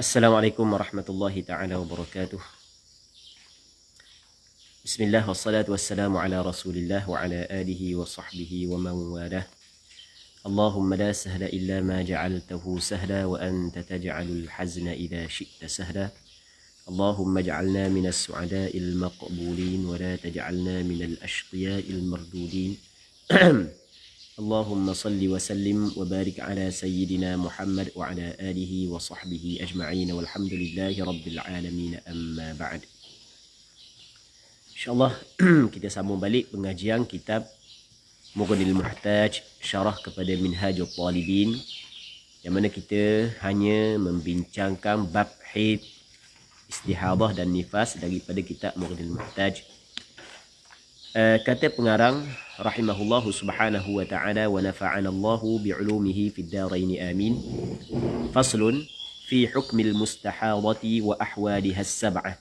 Assalamualaikum warahmatullahi ta'ala wabarakatuh. Bismillah wassalatu wassalamu ala rasulillah wa ala alihi wa sahbihi wa man walah. Allahumma la sahla illa ma ja'altahu sahla wa anta taj'alul hazna idha syi'ta sahla. Allahumma ja'alna minas su'ada'il maqbulin wa la taj'alna minal ashqiya'il mardudin. Allahumma salli wa sallim wa barik ala sayyidina Muhammad wa ala alihi wa sahbihi ajma'in walhamdulillahi rabbil alamin amma ba'd. InsyaAllah kita sambung balik pengajian kitab Mughnil Muhtaj syarah kepada Minhajul Talibin, yang mana kita hanya membincangkan bab haid, istihadah dan nifas daripada kitab Mughnil Muhtaj. Kata pengarang rahimahullahu subhanahu wa ta'ala wa nafa'ana Allahu bi'ulumihi fid daraini amin. Faslun fi hukmil mustahadati wa ahwaliha as-sab'ah.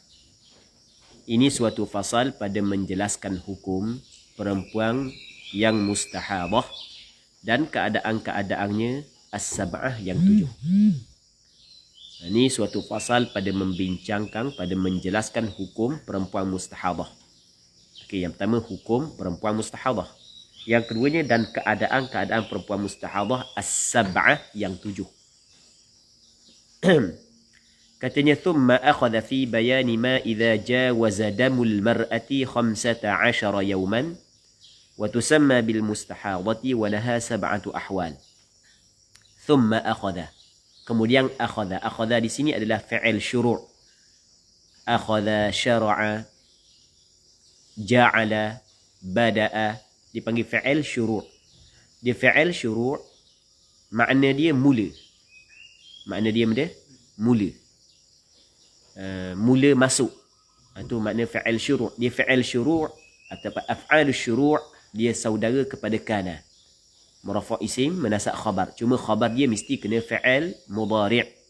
Ini suatu fasal pada menjelaskan hukum perempuan yang mustahadah dan keadaan-keadaannya as-sab'ah yang 7. Ini suatu fasal pada membincangkan, pada menjelaskan hukum perempuan mustahadah. Okey, yang pertama hukum perempuan mustahadah. Yang keduanya dan keadaan-keadaan perempuan mustahadah as-sab'ah yang 7. Katanya thumma akhadha fi bayani ma idza jawaza damul mar'ati 15 yawman wa tusamma bil mustahadati wa laha 7 ahwal. Thumma akhadha. Kemudian akhadha. Akhadha di sini adalah fi'il syuru'. Akhadha, syara'a, ja'ala, bada'a, dipanggil fi'il syuru'. Dia fi'il syuru', makna dia mula. Makna dia mula. Mula masuk. Itu makna fi'il syuru'. Dia fi'il syuru' atau af'al syuru', dia saudara kepada kana. Murafa' isim menasab khabar. Cuma khabar dia mesti kena fi'il mudhari'.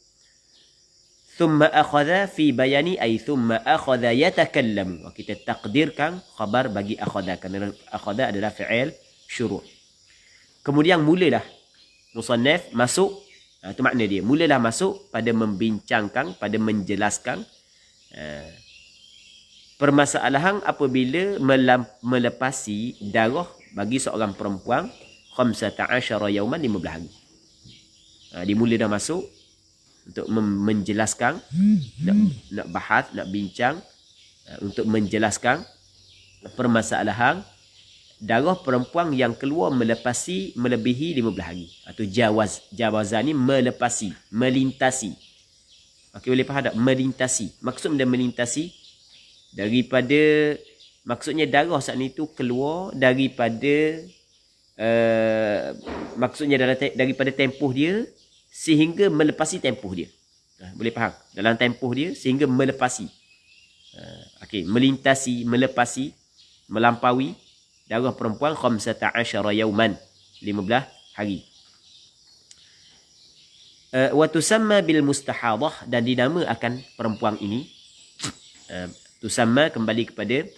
Thumma akhadha fi bayani ay thumma akhadha yatakallamu. Kita takdirkan khabar bagi akhadha, kerana akhadha adalah fi'il syuru'. Kemudian mulalah musannaf masuk. Itu makna dia. Mulalah masuk pada membincangkan, pada menjelaskan permasalahan apabila melepasi darah bagi seorang perempuan 15 yawman 15 hari. Dia mula dah masuk untuk menjelaskan, nak bahas, nak bincang, untuk menjelaskan permasalahan darah perempuan yang keluar melebihi 15 hari. Atau jawazan ni melepasi, melintasi. Okey, boleh faham tak? Melintasi. Maksud dia melintasi daripada, maksudnya darah saat ni tu keluar daripada maksudnya daripada tempoh dia sehingga melepasi tempoh dia. Boleh faham? Dalam tempoh dia sehingga melepasi. Okey, melintasi, melepasi, melampaui darah perempuan 15 yawman, 15 hari. Wa tusamma bil mustahadah, dan dinamakan perempuan ini tusamma kembali kepada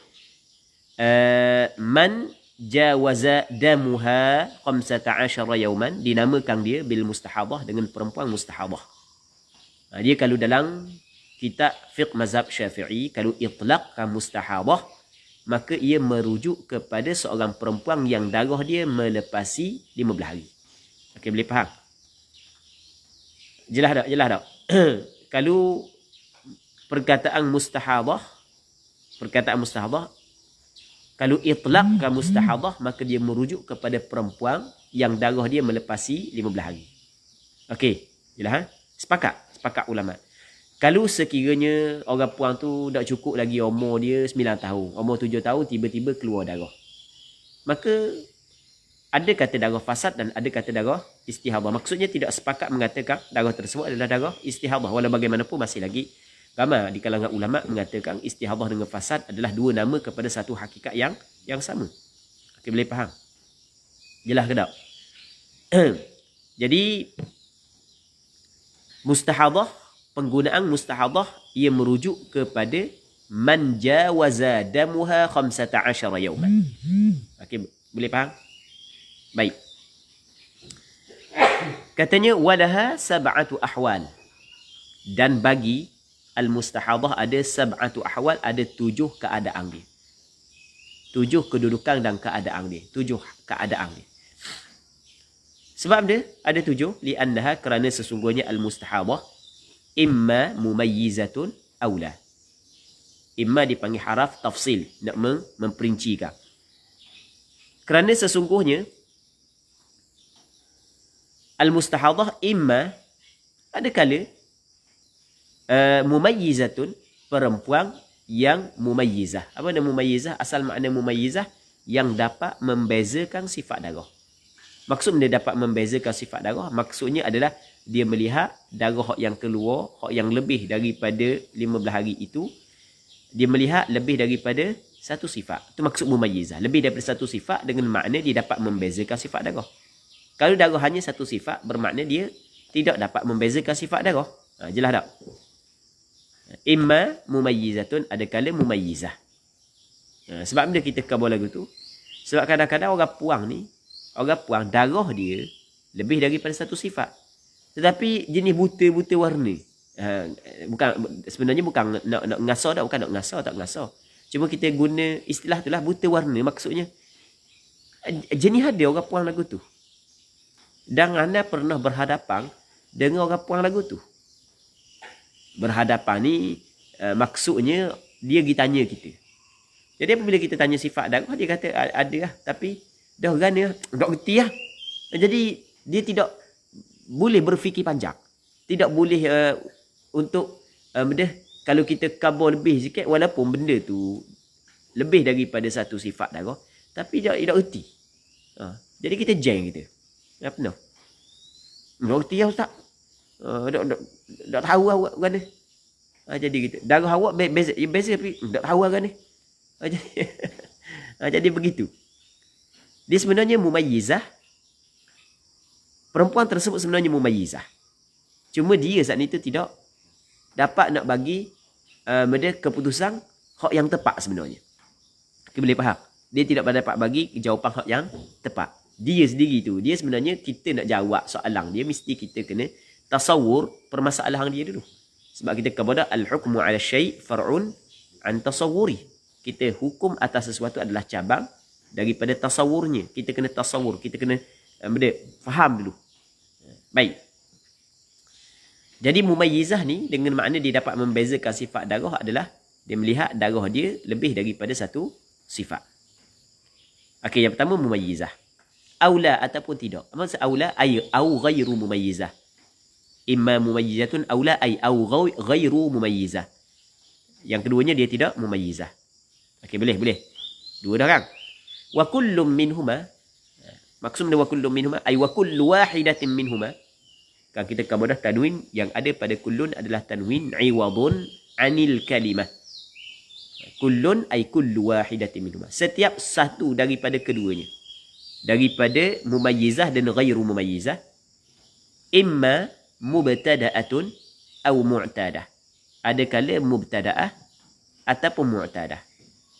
man jawaza damuha 15 yawman, dinamakan dia bil mustahadah dengan perempuan mustahadah. Dia kalau dalam kitab fiqh mazhab Syafi'i, kalau itlaqkan mustahadah, maka ia merujuk kepada seorang perempuan yang darah dia melepasi 15 hari. Okey, boleh faham? Jelas tak? Jelas tak? Kalau perkataan mustahadah, kalau itlaqkan mustahadah, maka dia merujuk kepada perempuan yang darah dia melepasi 15 hari. Okey, jelas? Sepakat ulama. Kalau sekiranya orang puan tu tak cukup lagi umur dia 9 tahun, umur 7 tahun tiba-tiba keluar darah, maka ada kata darah fasad dan ada kata darah istihadah. Maksudnya tidak sepakat mengatakan darah tersebut adalah darah istihadah. Walau bagaimanapun masih lagi ramai di kalangan ulama mengatakan istihadah dengan fasad adalah dua nama kepada satu hakikat yang sama. Okey, boleh faham? Jelas ke tak? Jadi mustahadah, penggunaan mustahadah ia merujuk kepada man jawaza damuha 15 yawman. Okey, boleh faham? Baik. Katanya walaha sab'atu ahwal. Dan bagi al-mustahadah ada sab'atu ahwal, ada 7 keadaan dia. 7 kedudukan dan keadaan dia. 7 keadaan dia. Sebab dia ada 7, li'annaha, kerana sesungguhnya al-mustahadah imma mumayyizatun aula. Imma dipanggil haraf tafsil, nak memperincikan. Kerana sesungguhnya al-mustahadah imma ada kala mumayyizatun, perempuan yang mumayyizah. Apa nama mumayyizah? Asal makna mumayyizah yang dapat membezakan sifat darah. Maksud dia dapat membezakan sifat darah, maksudnya adalah dia melihat darah yang keluar, yang lebih daripada 15 hari itu, dia melihat lebih daripada satu sifat. Itu maksud mumayyizah. Lebih daripada satu sifat dengan makna dia dapat membezakan sifat darah. Kalau darah hanya satu sifat, bermakna dia tidak dapat membezakan sifat darah. Jelas tak? Imma mumayyizatun, ada kala mumayyizah. Sebab bila kita kabur lagu tu, sebab kadang-kadang orang puang darah dia lebih daripada satu sifat. Tetapi jenis buta-buta warna. Bukan, sebenarnya bukan nak ngasar tak, bukan nak ngasar, tak ngasar. Cuma kita guna istilah tu lah, buta warna. Maksudnya jenis ada orang puang lagu tu. Dan anda pernah berhadapan dengan orang puang lagu tu. Berhadapan ni maksudnya dia pergi tanya kita. Jadi apabila kita tanya sifat darah, dia kata ada lah, tapi dah gana, tak reti lah. Jadi dia tidak boleh berfikir panjang. Tidak boleh untuk kalau kita kabur lebih sikit, walaupun benda tu lebih daripada satu sifat darah, tapi dia tak reti. Jadi kita jeng kita. Apa no? Tak reti lah ustaz. Tak tahu awak kan ni. Jadi gitu. Darah awak beza tapi tak tahu kan ni. Jadi begitu. Dia sebenarnya mumayyizah. Perempuan tersebut sebenarnya mumayyizah. Cuma dia saat itu tidak dapat nak bagi keputusan hak yang tepat sebenarnya. Kita boleh faham. Dia tidak dapat bagi jawapan hak yang tepat. Dia sendiri tu, dia sebenarnya kita nak jawab soalan dia, mesti kita kena tasawur permasalahan dia dulu. Sebab kita kepada al-hukmu 'ala syai' far'un an tasawwuri. Kita hukum atas sesuatu adalah cabang daripada tasawurnya. Kita kena tasawur, kita kena faham dulu. Baik. Jadi mumayyizah ni dengan makna dia dapat membezakan sifat darah adalah dia melihat darah dia lebih daripada satu sifat. Okey, yang pertama mumayyizah. Aula ataupun tidak. Maksud aula ay au ghairu mumayyizah. Imma mumayyizatun aula ay au ghairu mumayyizah. Yang keduanya dia tidak mumayyizah. Okey, boleh. Dua dah kan? Wa kullum minhuma. Maksud wa kullum minhuma ay wa kullu wahidatin minhuma. Kan kita kabadah tanwin yang ada pada kullun adalah tanwin iwadun anil kalimah. Kullun ay kullu wahidatin minhuma. Setiap satu daripada keduanya. Daripada mumayyizah dan ghairu mumayyizah, imma mubtada'atun atau mu'tadah. Ada kala mubtada'ah ataupun mu'tadah.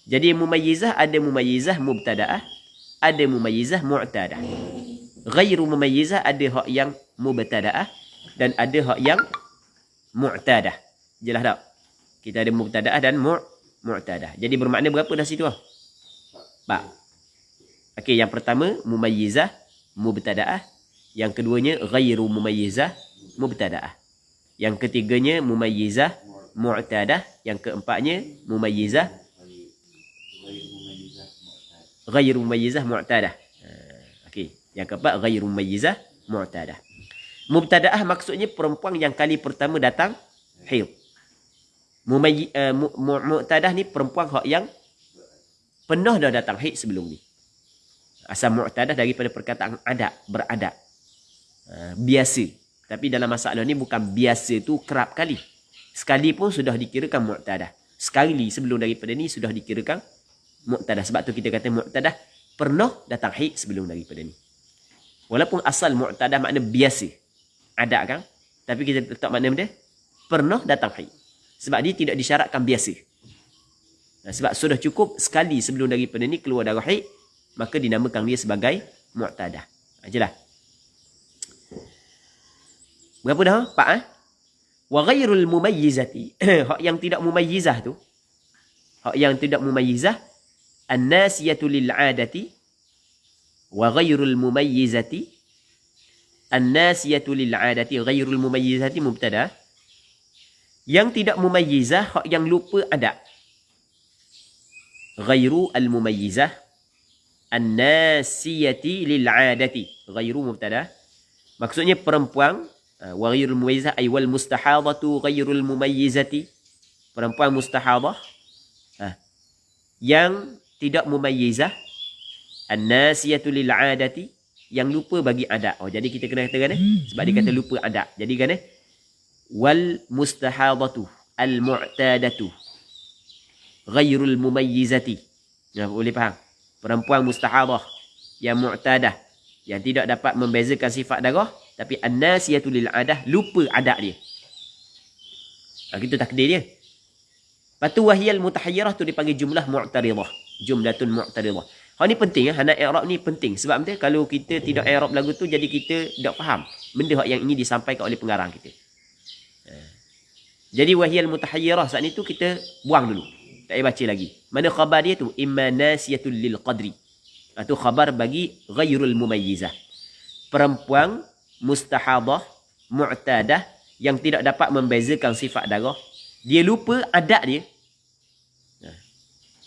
Jadi mumayyizah ada mumayyizah mubtada'ah, ada mumayyizah mu'tadah. Ghairu mumayyizah ada hak yang mubtada'ah dan ada hak yang mu'tadah. Jelas tak? Kita ada mubtada'ah dan mu'tadah. Jadi bermakna berapa dah situ? Pak. Okey, yang pertama mumayyizah mubtada'ah, yang keduanya ghairu mumayyizah mubtada'ah. Yang ketiganya mumayyizah mu'tadah, yang keempatnya mumayyizah ghairu mumayyizah mu'tadah. Okey, yang keempat ghairu mumayyizah mu'tadah. Mubtada'ah maksudnya perempuan yang kali pertama datang haid. Mu'tadah ni perempuan yang pernah dah datang haid sebelum ni. Asal mu'tadah daripada perkataan adat, beradat. Biasa. Tapi dalam masalah ni bukan biasa tu kerap kali. Sekali pun sudah dikirakan mu'tadah. Sekali sebelum daripada ni sudah dikirakan mu'tadah. Sebab tu kita kata mu'tadah pernah datang haid sebelum daripada ni. Walaupun asal mu'tadah makna biasa. Adat kan? Tapi kita letak makna benda pernah datang haid. Sebab dia tidak disyaratkan biasa. Sebab sudah cukup sekali sebelum daripada ni keluar darah haid, maka dinamakan dia sebagai mu'tadah. Jelas. Berapa dah? 4 Wa ghairul mumayyizati. Hak yang tidak mumayyizah tu. Hak yang tidak mumayyizah. An-nasiyatu lil'adati. Wa ghairul mumayyizati. An-nasiyatu lil'adati. Ghairul mumayyizati mubtada. Yang tidak mumayyizah. Hak yang lupa adat. Ghairu al-mumayyizah. An-nasiyati lil'adati. Ghairu mubtada. Maksudnya perempuan. Wa ghairul mumayyizah ay wal mustahadatu ghairul mumayyizati. Perempuan mustahadah yang tidak mumayyizah. An-nasiyatu lil 'adati, yang lupa bagi adat. Oh, jadi kita kena katakan sebab dia kata lupa adat. Jadi kan wal mustahadatu al mu'tadatu ghairul mumayyizati. Boleh faham? Perempuan mustahadah yang mu'tadah, yang tidak dapat membezakan sifat darah, tapi an-nasiyatu lil 'adah, lupa adat dia. Itu takdir dia. Lepas tu wahiyal mutahayyirah tu dipanggil jumlah mu'taridah. Jumlatun mu'taridah. Hal ni penting, nak i'rab ni penting. Sebab nanti kalau kita tidak i'rab lagu tu, jadi kita tak faham benda yang ini disampaikan oleh pengarang kita. Jadi wahiyal mutahayyirah saat ni tu kita buang dulu. Tak payah baca lagi. Mana khabar dia tu? Imma nasiyatul lil qadri. Itu khabar bagi ghairul mumayyizah. Perempuan mustahadah, mu'tadah, yang tidak dapat membezakan sifat darah. Dia lupa adat dia.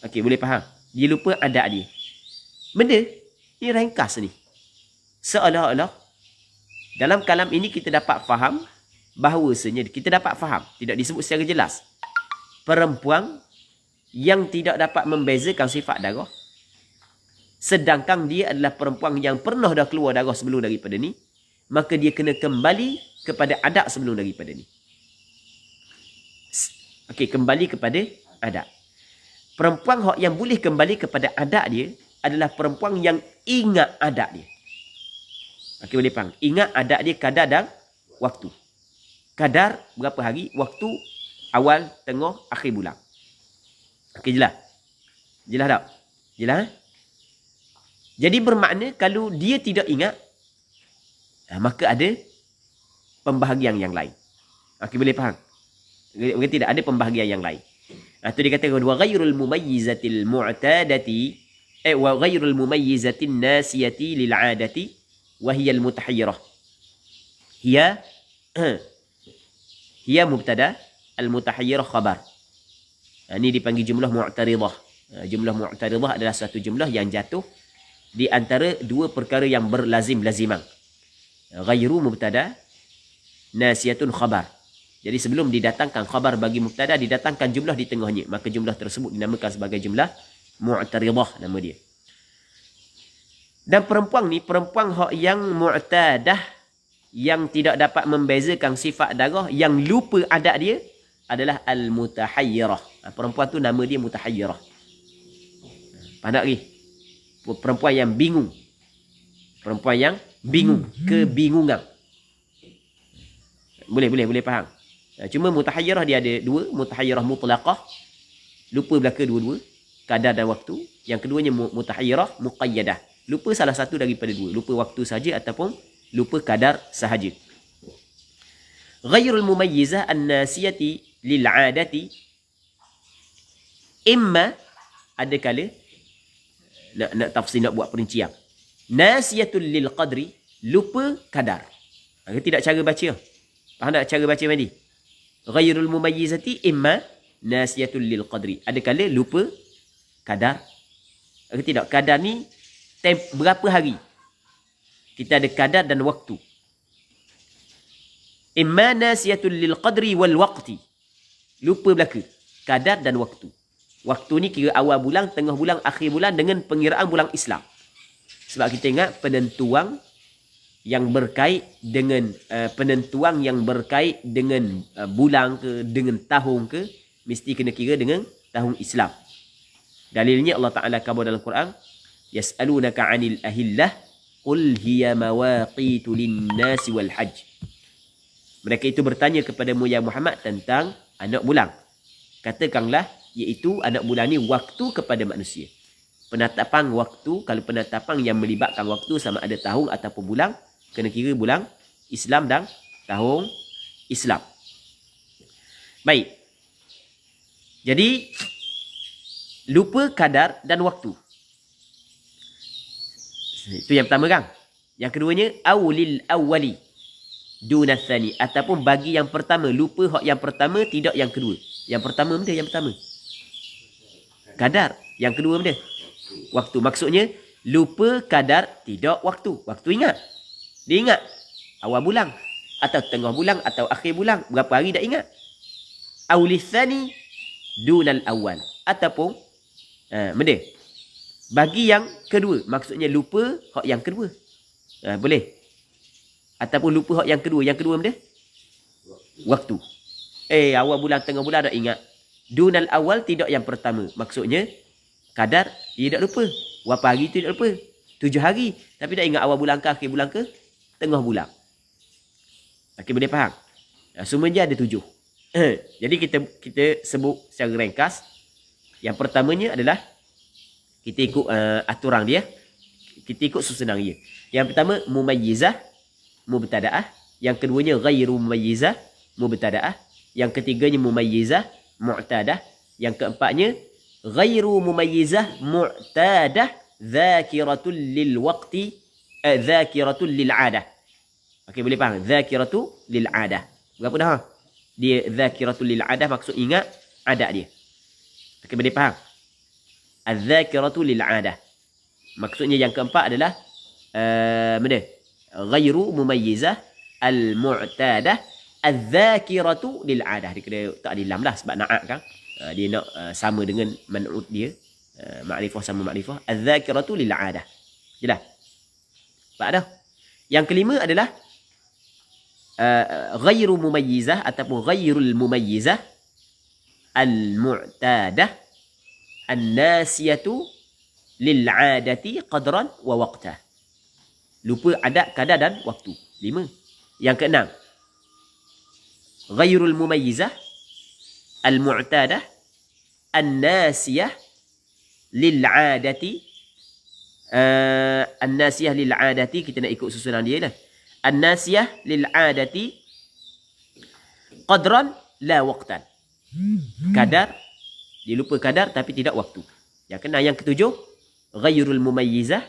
Okey, boleh faham? Dia lupa adat dia. Benda ni ringkas ni. Seolah-olah dalam kalam ini kita dapat faham bahawasanya, kita dapat faham, tidak disebut secara jelas, perempuan yang tidak dapat membezakan sifat darah, sedangkan dia adalah perempuan yang pernah dah keluar darah sebelum daripada ni, maka dia kena kembali kepada adat sebelum daripada ni. Okey, kembali kepada adat. Perempuan yang boleh kembali kepada adat dia adalah perempuan yang ingat adat dia. Okey, boleh faham? Ingat adat dia kadar dan waktu. Kadar berapa hari, waktu, awal, tengah, akhir bulan. Okey, jelas? Jelas tak? Jelas? Jadi bermakna kalau dia tidak ingat, maka ada pembahagian yang lain. Okey, boleh faham? Mungkin tidak ada pembahagian yang lain. Itu dia kata wa ghairul mumayyizatil mu'tadati wa ghairul mumayyizatin nasiyati lil 'adati wa hiya al mutahayyirah. Hiya mubtada, al mutahayyirah khabar. Ini dipanggil jumlah mu'taridah. Jumlah mu'taridah adalah satu jumlah yang jatuh di antara dua perkara yang berlazim-laziman. Ghairu mubtada, nasiyatun khabar. Jadi sebelum didatangkan khabar bagi mubtada, didatangkan jumlah di tengahnya. Maka jumlah tersebut dinamakan sebagai jumlah mu'taridah, nama dia. Dan perempuan ni, perempuan yang mu'tadah, yang tidak dapat membezakan sifat darah, yang lupa adat dia, adalah al-mutahayyirah. Perempuan tu nama dia mutahayyirah. Faham tak lagi? Perempuan yang bingung. Perempuan yang bingung. Kebingungan. Boleh faham. Cuma mutahayyirah dia ada dua. Mutahayyirah mutlaqah, lupa belaka dua-dua, kadar dan waktu. Yang keduanya mutahayyirah muqayyadah, lupa salah satu daripada dua. Lupa waktu sahaja ataupun lupa kadar sahaja. Ghairul mumayyizah an-nasiyati lil 'adati. Imma, ada kala nak tafsir, nak buat perincian. Nasiyatul lil qadri, lupa kadar. Tidak cara baca. Faham tak cara baca tadi? Ghairul mumayyizati imma nasiyatul lil qadri. Ada kala lupa kadar. Tidak, kadar ni berapa hari. Kita ada kadar dan waktu. Imma nasiyatul lil qadri wal waqti. Lupa belaka kadar dan waktu. Waktu ni kira awal bulan, tengah bulan, akhir bulan dengan pengiraan bulan Islam. Sebab kita ingat penentuan yang berkait dengan bulan ke, dengan tahun ke, mesti kena kira dengan tahun Islam. Dalilnya Allah Ta'ala kabar dalam Quran, yas'alunaka 'anil ahillah qul hiya mawaqitu lin-nasi wal hajj. Mereka itu bertanya kepadamu ya Muhammad tentang anak bulan. Katakanlah, iaitu anak bulan ni waktu kepada manusia. Penetapan waktu, kalau penetapan yang melibatkan waktu sama ada tahun ataupun bulan, kena kira bulan Islam dan tahun Islam. Baik. Jadi lupa kadar dan waktu. Itu yang pertama kan. Yang keduanya awlil awwali duna tsani, ataupun bagi yang pertama lupa hak yang pertama, tidak yang kedua. Yang pertama benda yang pertama kadar, yang kedua benda waktu. Maksudnya lupa kadar, tidak waktu. Waktu ingat, dia ingat awal bulan atau tengah bulan atau akhir bulan, berapa hari dah ingat. Awlil tsani dunal awal, ataupun benda bagi yang kedua, maksudnya lupa hak yang kedua. Boleh. Ataupun lupa hak yang kedua. Yang kedua benda waktu. Awal bulan tengah bulan dah ingat. Dunal awal, tidak yang pertama. Maksudnya kadar dia tak lupa. Berapa hari tu tak lupa. 7 hari. Tapi tak ingat awal bulan ke, akhir bulan ke, tengah bulan. Okey, boleh faham? Semua je ada 7. Jadi kita sebut secara ringkas. Yang pertamanya adalah kita ikut aturan dia. Kita ikut susunan dia. Yang pertama mumayyizah, mubtadaah. Yang keduanya ghairu mumayyizah, mubtadaah. Yang ketiganya mumayyizah, mu'tadah. Yang keempatnya ghairu mumayyizah, mu'tadah, dzakiratul lil waqti, dzakiratul lil 'adah. Okey, boleh faham? Dzakiratul lil 'adah. Berapa dah? Dia dzakiratul lil 'adah, maksud ingat adat dia. Okey, boleh faham? Az-dzakiratul lil 'adah. Maksudnya yang keempat adalah benda ghairu mumayyizah, al-mu'tadah, az-dzakiratu lil 'adah. Dia kena tak ada lam lah sebab na'at kan. Dia nak sama dengan man'ut dia. Ma'rifah sama ma'rifah. Az-dzakiratu lil 'adah. Jelas? Sebab dah. Yang kelima adalah ghairu mumayyizah ataupun ghairul mumayyizah, al-mu'tadah, an-nasiyatu lil 'adati qadran wa waqtah. Lupa adat, kadar dan waktu. 5. Yang keenam ghairul mumayyizah, al-mu'tadah, an-nasiyah lil 'adati. An-nasiyah lil 'adati, kita nak ikut susunan dia lah. An-nasiyah lil 'adati qadran la waqtan. Kadar, dia lupa kadar tapi tidak waktu. Yang keenam. Yang ketujuh ghairul mumayyizah,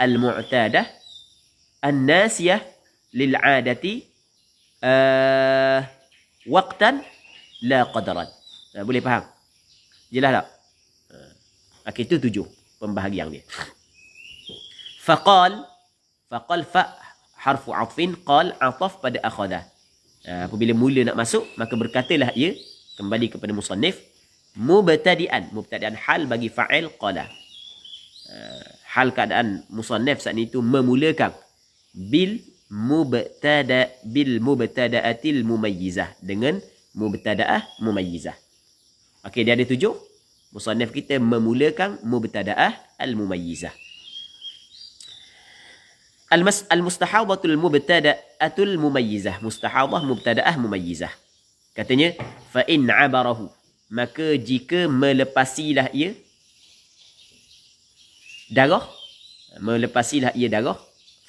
al-mu'tadah, an-nasiyah lil 'adati waqtan la qadaran. Boleh faham? Jelas tak? Okey, itu 7 pembahagian dia. Faqal fa harfu 'atfin, qal 'ataf pada akhadha. Apabila mula nak masuk, maka berkatalah ia, kembali kepada musannif, mubtadi'an hal bagi fa'il qala. Hal keadaan musannif saat itu memulakan bil mubtada'atil mumayyizah, dengan mubtada'ah mumayyizah. Okey, dia ada 7. Musannif kita memulakan mubtada'ah al-mumayyizah. Al-mustahadatul mubtada'atul mumayyizah. Mustahadah, mubtada'ah, mumayyizah. Katanya, fa in 'abarahu, maka jika melepasilah ia darah, melepasilah ia darah.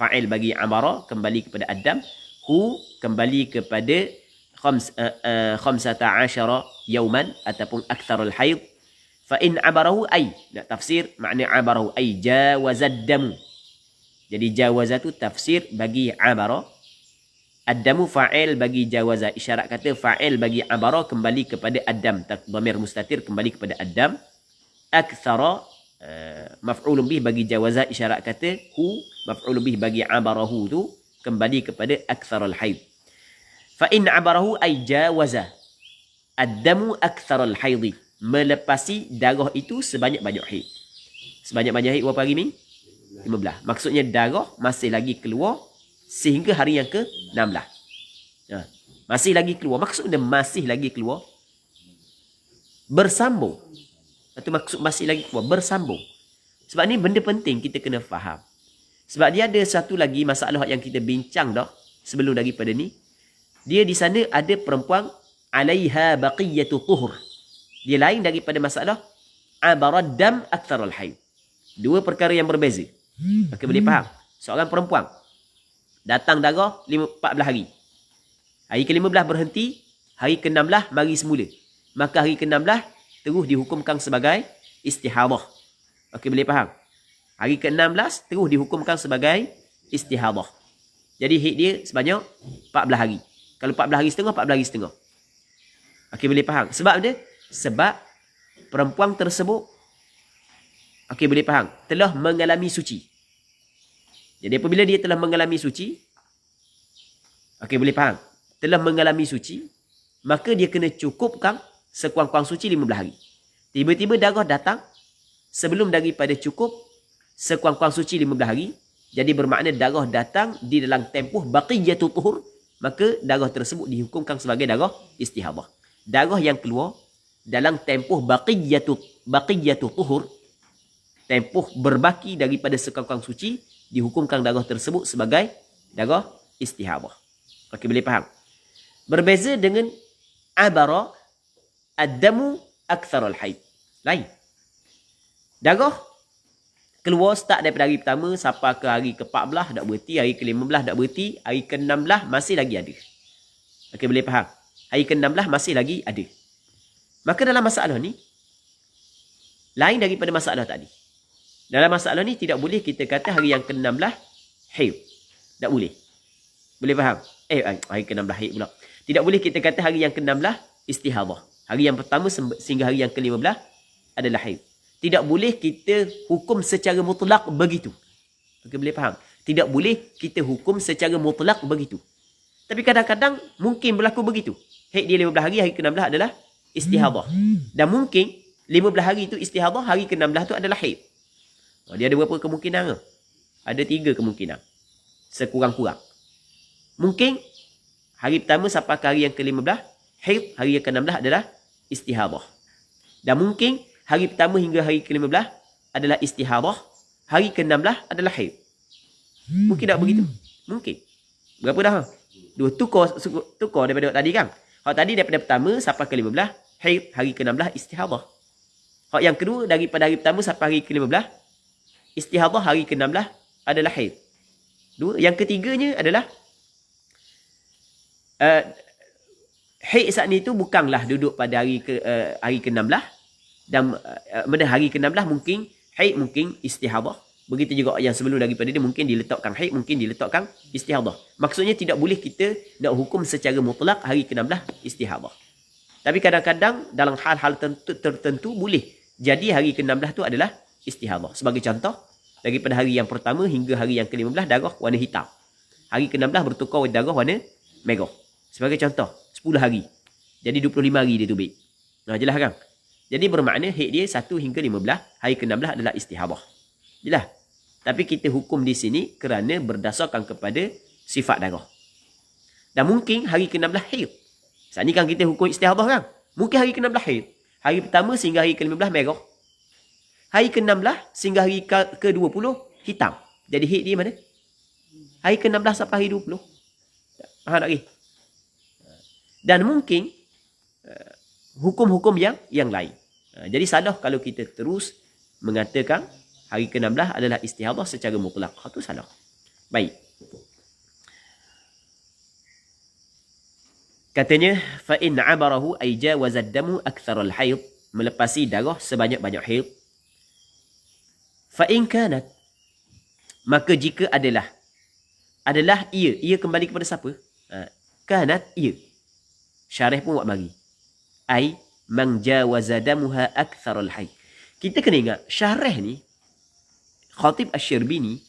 Fa'il bagi 'abara kembali kepada Adam, hu kembali kepada 15 yauman ataupun aktsarul haid. Fa in 'abarahu ay, nak tafsir makna 'abarahu ay jawazad damu. Jadi jawaza tu tafsir bagi 'abara. Ad-damu fa'il bagi jawaza. Isyarat kata fa'il bagi 'abara kembali kepada Adam. Dhamir mustatir kembali kepada Adam. Aktsara maf'ulun bih bagi jawaza. Isyarat kata hu maf'ulun bih bagi 'abarahu tu kembali kepada aktsarul haid. Fa in 'abarahu ay jawaza ad-damu aktsarul haid. Melepasi darah itu sebanyak-banyak haid. Sebanyak-banyak haid berapa hari ni? 15. Maksudnya darah masih lagi keluar sehingga hari yang ke-16. Masih lagi keluar. Maksudnya masih lagi keluar bersambung. Itu maksud masih lagi keluar bersambung. Sebab ni benda penting kita kena faham. Sebab dia ada satu lagi masalah yang kita bincang dah sebelum daripada ni. Dia di sana ada perempuan alaiha baqiyatu tuhur. Dia lain daripada masalah abarad dam aktsarul haid. Dua perkara yang berbeza. Okey, boleh faham? Seorang perempuan datang darah 14 hari. Hari ke-15 berhenti, hari ke-16 mari semula. Maka hari ke-16 terus dihukumkan sebagai istihadah. Okey, boleh faham? Hari ke-16 terus dihukumkan sebagai istihadah. Jadi haid dia sebanyak 14 hari. Kalau 14 hari setengah, 14 hari setengah. Okey, boleh faham? Sebab dia? Sebab perempuan tersebut, okey, boleh faham, telah mengalami suci. Jadi apabila dia telah mengalami suci, okey, boleh faham, telah mengalami suci, maka dia kena cukupkan sekurang-kurang suci 15 hari. Tiba-tiba darah datang sebelum daripada cukup sekurang-kurang suci 15 hari, jadi bermakna darah datang di dalam tempoh baqiyatul tuhur, maka darah tersebut dihukumkan sebagai darah istihadah. Darah yang keluar dalam tempoh baqiyatul tuhur, tempoh berbaki daripada sekurang-kurang suci, dihukumkan darah tersebut sebagai darah istihadah. Okey, boleh faham? Berbeza dengan abara ad-damu akthar al-haid. Lain. Darah keluar start daripada hari pertama sampai ke hari ke-14 tak berhenti, hari ke-15 tak berhenti, hari ke-16 masih lagi ada. Okey, boleh faham? Hari ke-16 masih lagi ada. Maka dalam masalah ni lain daripada masalah tadi. Dalam masalah ni tidak boleh kita kata hari yang ke-16 haid. Tak boleh. Boleh faham? Hari ke-16 haid pula. Tidak boleh kita kata hari yang ke-16 istihadah. Hari yang pertama sehingga hari yang ke-15 adalah haid. Tidak boleh kita hukum secara mutlak begitu. Okey, boleh faham? Tidak boleh kita hukum secara mutlak begitu. Tapi kadang-kadang mungkin berlaku begitu. Haid dia 15 hari, hari ke-16 adalah istihadah. Dan mungkin 15 hari itu istihadah, hari ke-16 itu adalah haid. Dia ada berapa kemungkinan? Ada 3 kemungkinan. Sekurang-kurang. Mungkin hari pertama sampai ke hari yang ke-15 haid, hari yang ke-16 adalah istihadah. Dan mungkin hari pertama hingga hari ke-15 adalah istihadah, hari ke-16 adalah haid. Mungkin tak begitu? Mungkin. Berapa dah? 2 tukar daripada tadi kan? Hak tadi daripada pertama sampai ke-15 haid, hari ke-16 istihadah. Hak yang kedua daripada hari pertama sampai hari ke-15 istihadah, hari ke-16 adalah haid. 2. Yang ketiganya adalah haid saat ni tu bukanlah duduk pada hari ke-16 dan pada hari ke-16 mungkin haid, mungkin istihadah. Begitu juga yang sebelum daripada dia mungkin diletakkan haid, mungkin diletakkan istihadah. Maksudnya tidak boleh kita nak hukum secara mutlak hari ke-16 istihadah. Tapi kadang-kadang dalam hal-hal tertentu boleh jadi hari ke-16 tu adalah istihadah. Sebagai contoh, daripada hari yang pertama hingga hari yang ke-15 darah warna hitam. Hari ke-16 bertukar darah warna merah. Sebagai contoh, 10 hari. Jadi 25 hari dia tubik. Jelas kan? Jadi bermakna haid dia 1 hingga 15, hari ke-16 adalah istihadah. Jelas? Tapi kita hukum di sini kerana berdasarkan kepada sifat darah. Dan mungkin hari ke-16 haid. Saat ni kan kita hukum istihadah kan? Mungkin hari ke-16 haid. Hari pertama sehingga hari ke-15 merah. Hari ke-16 sehingga hari ke-20 hitam. Jadi haid dia mana? Hari ke-16 sampai hari 20. Faham tak lagi? Dan mungkin hukum-hukum yang lain. Jadi salah kalau kita terus mengatakan hari ke-16 adalah istihadah secara mutlak. Itu salah. Baik. Katanya, fa in 'abarahu ay jawaza ad-damu akthar al-hayd, melepasi darah sebanyak-banyak haid. Fa in kanat, maka jika adalah ia kembali kepada siapa? Kanat ia. Syarih pun buat bagi. Ai man jawaza damuha akthar al-hayd. Kita kena ingat syarih ni Khatib Asy-Syirbini,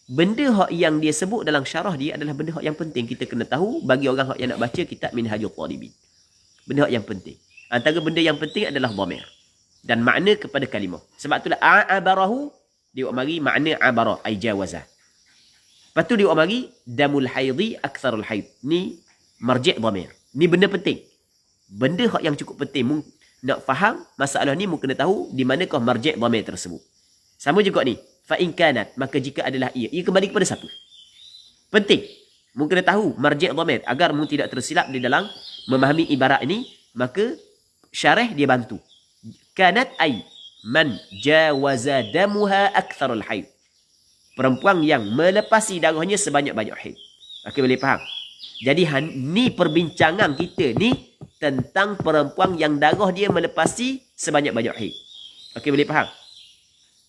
benda hak yang dia sebut dalam syarah dia adalah benda hak yang penting kita kena tahu bagi orang hak yang nak baca kitab Minhajul Talibin. Benda hak yang penting. Antara benda yang penting adalah dhamir dan makna kepada kalimah. Sebab itulah a'abarahu dia buat mari makna abara ai jawaza. Lepas tu dia buat mari damul haidhi aktsarul haid. Ni marji' dhamir. Ni benda penting. Benda hak yang cukup penting. Nak faham masalah ni mu kena tahu di manakah marji' dhamir tersebut. Sama juga ni. Fa in kanat, maka jika adalah ia kembali kepada siapa? Penting. Mu kena tahu marji' dhamir agar mu tidak tersilap di dalam memahami ibarat ini, maka syarih dia bantu. Kanat ai man jawaza damuha aktsarul haid. Perempuan yang melepasi darahnya sebanyak-banyak haid. Okey, boleh faham? Jadi ni perbincangan kita ni tentang perempuan yang darah dia melepasi sebanyak-banyak haid. Okey, boleh faham?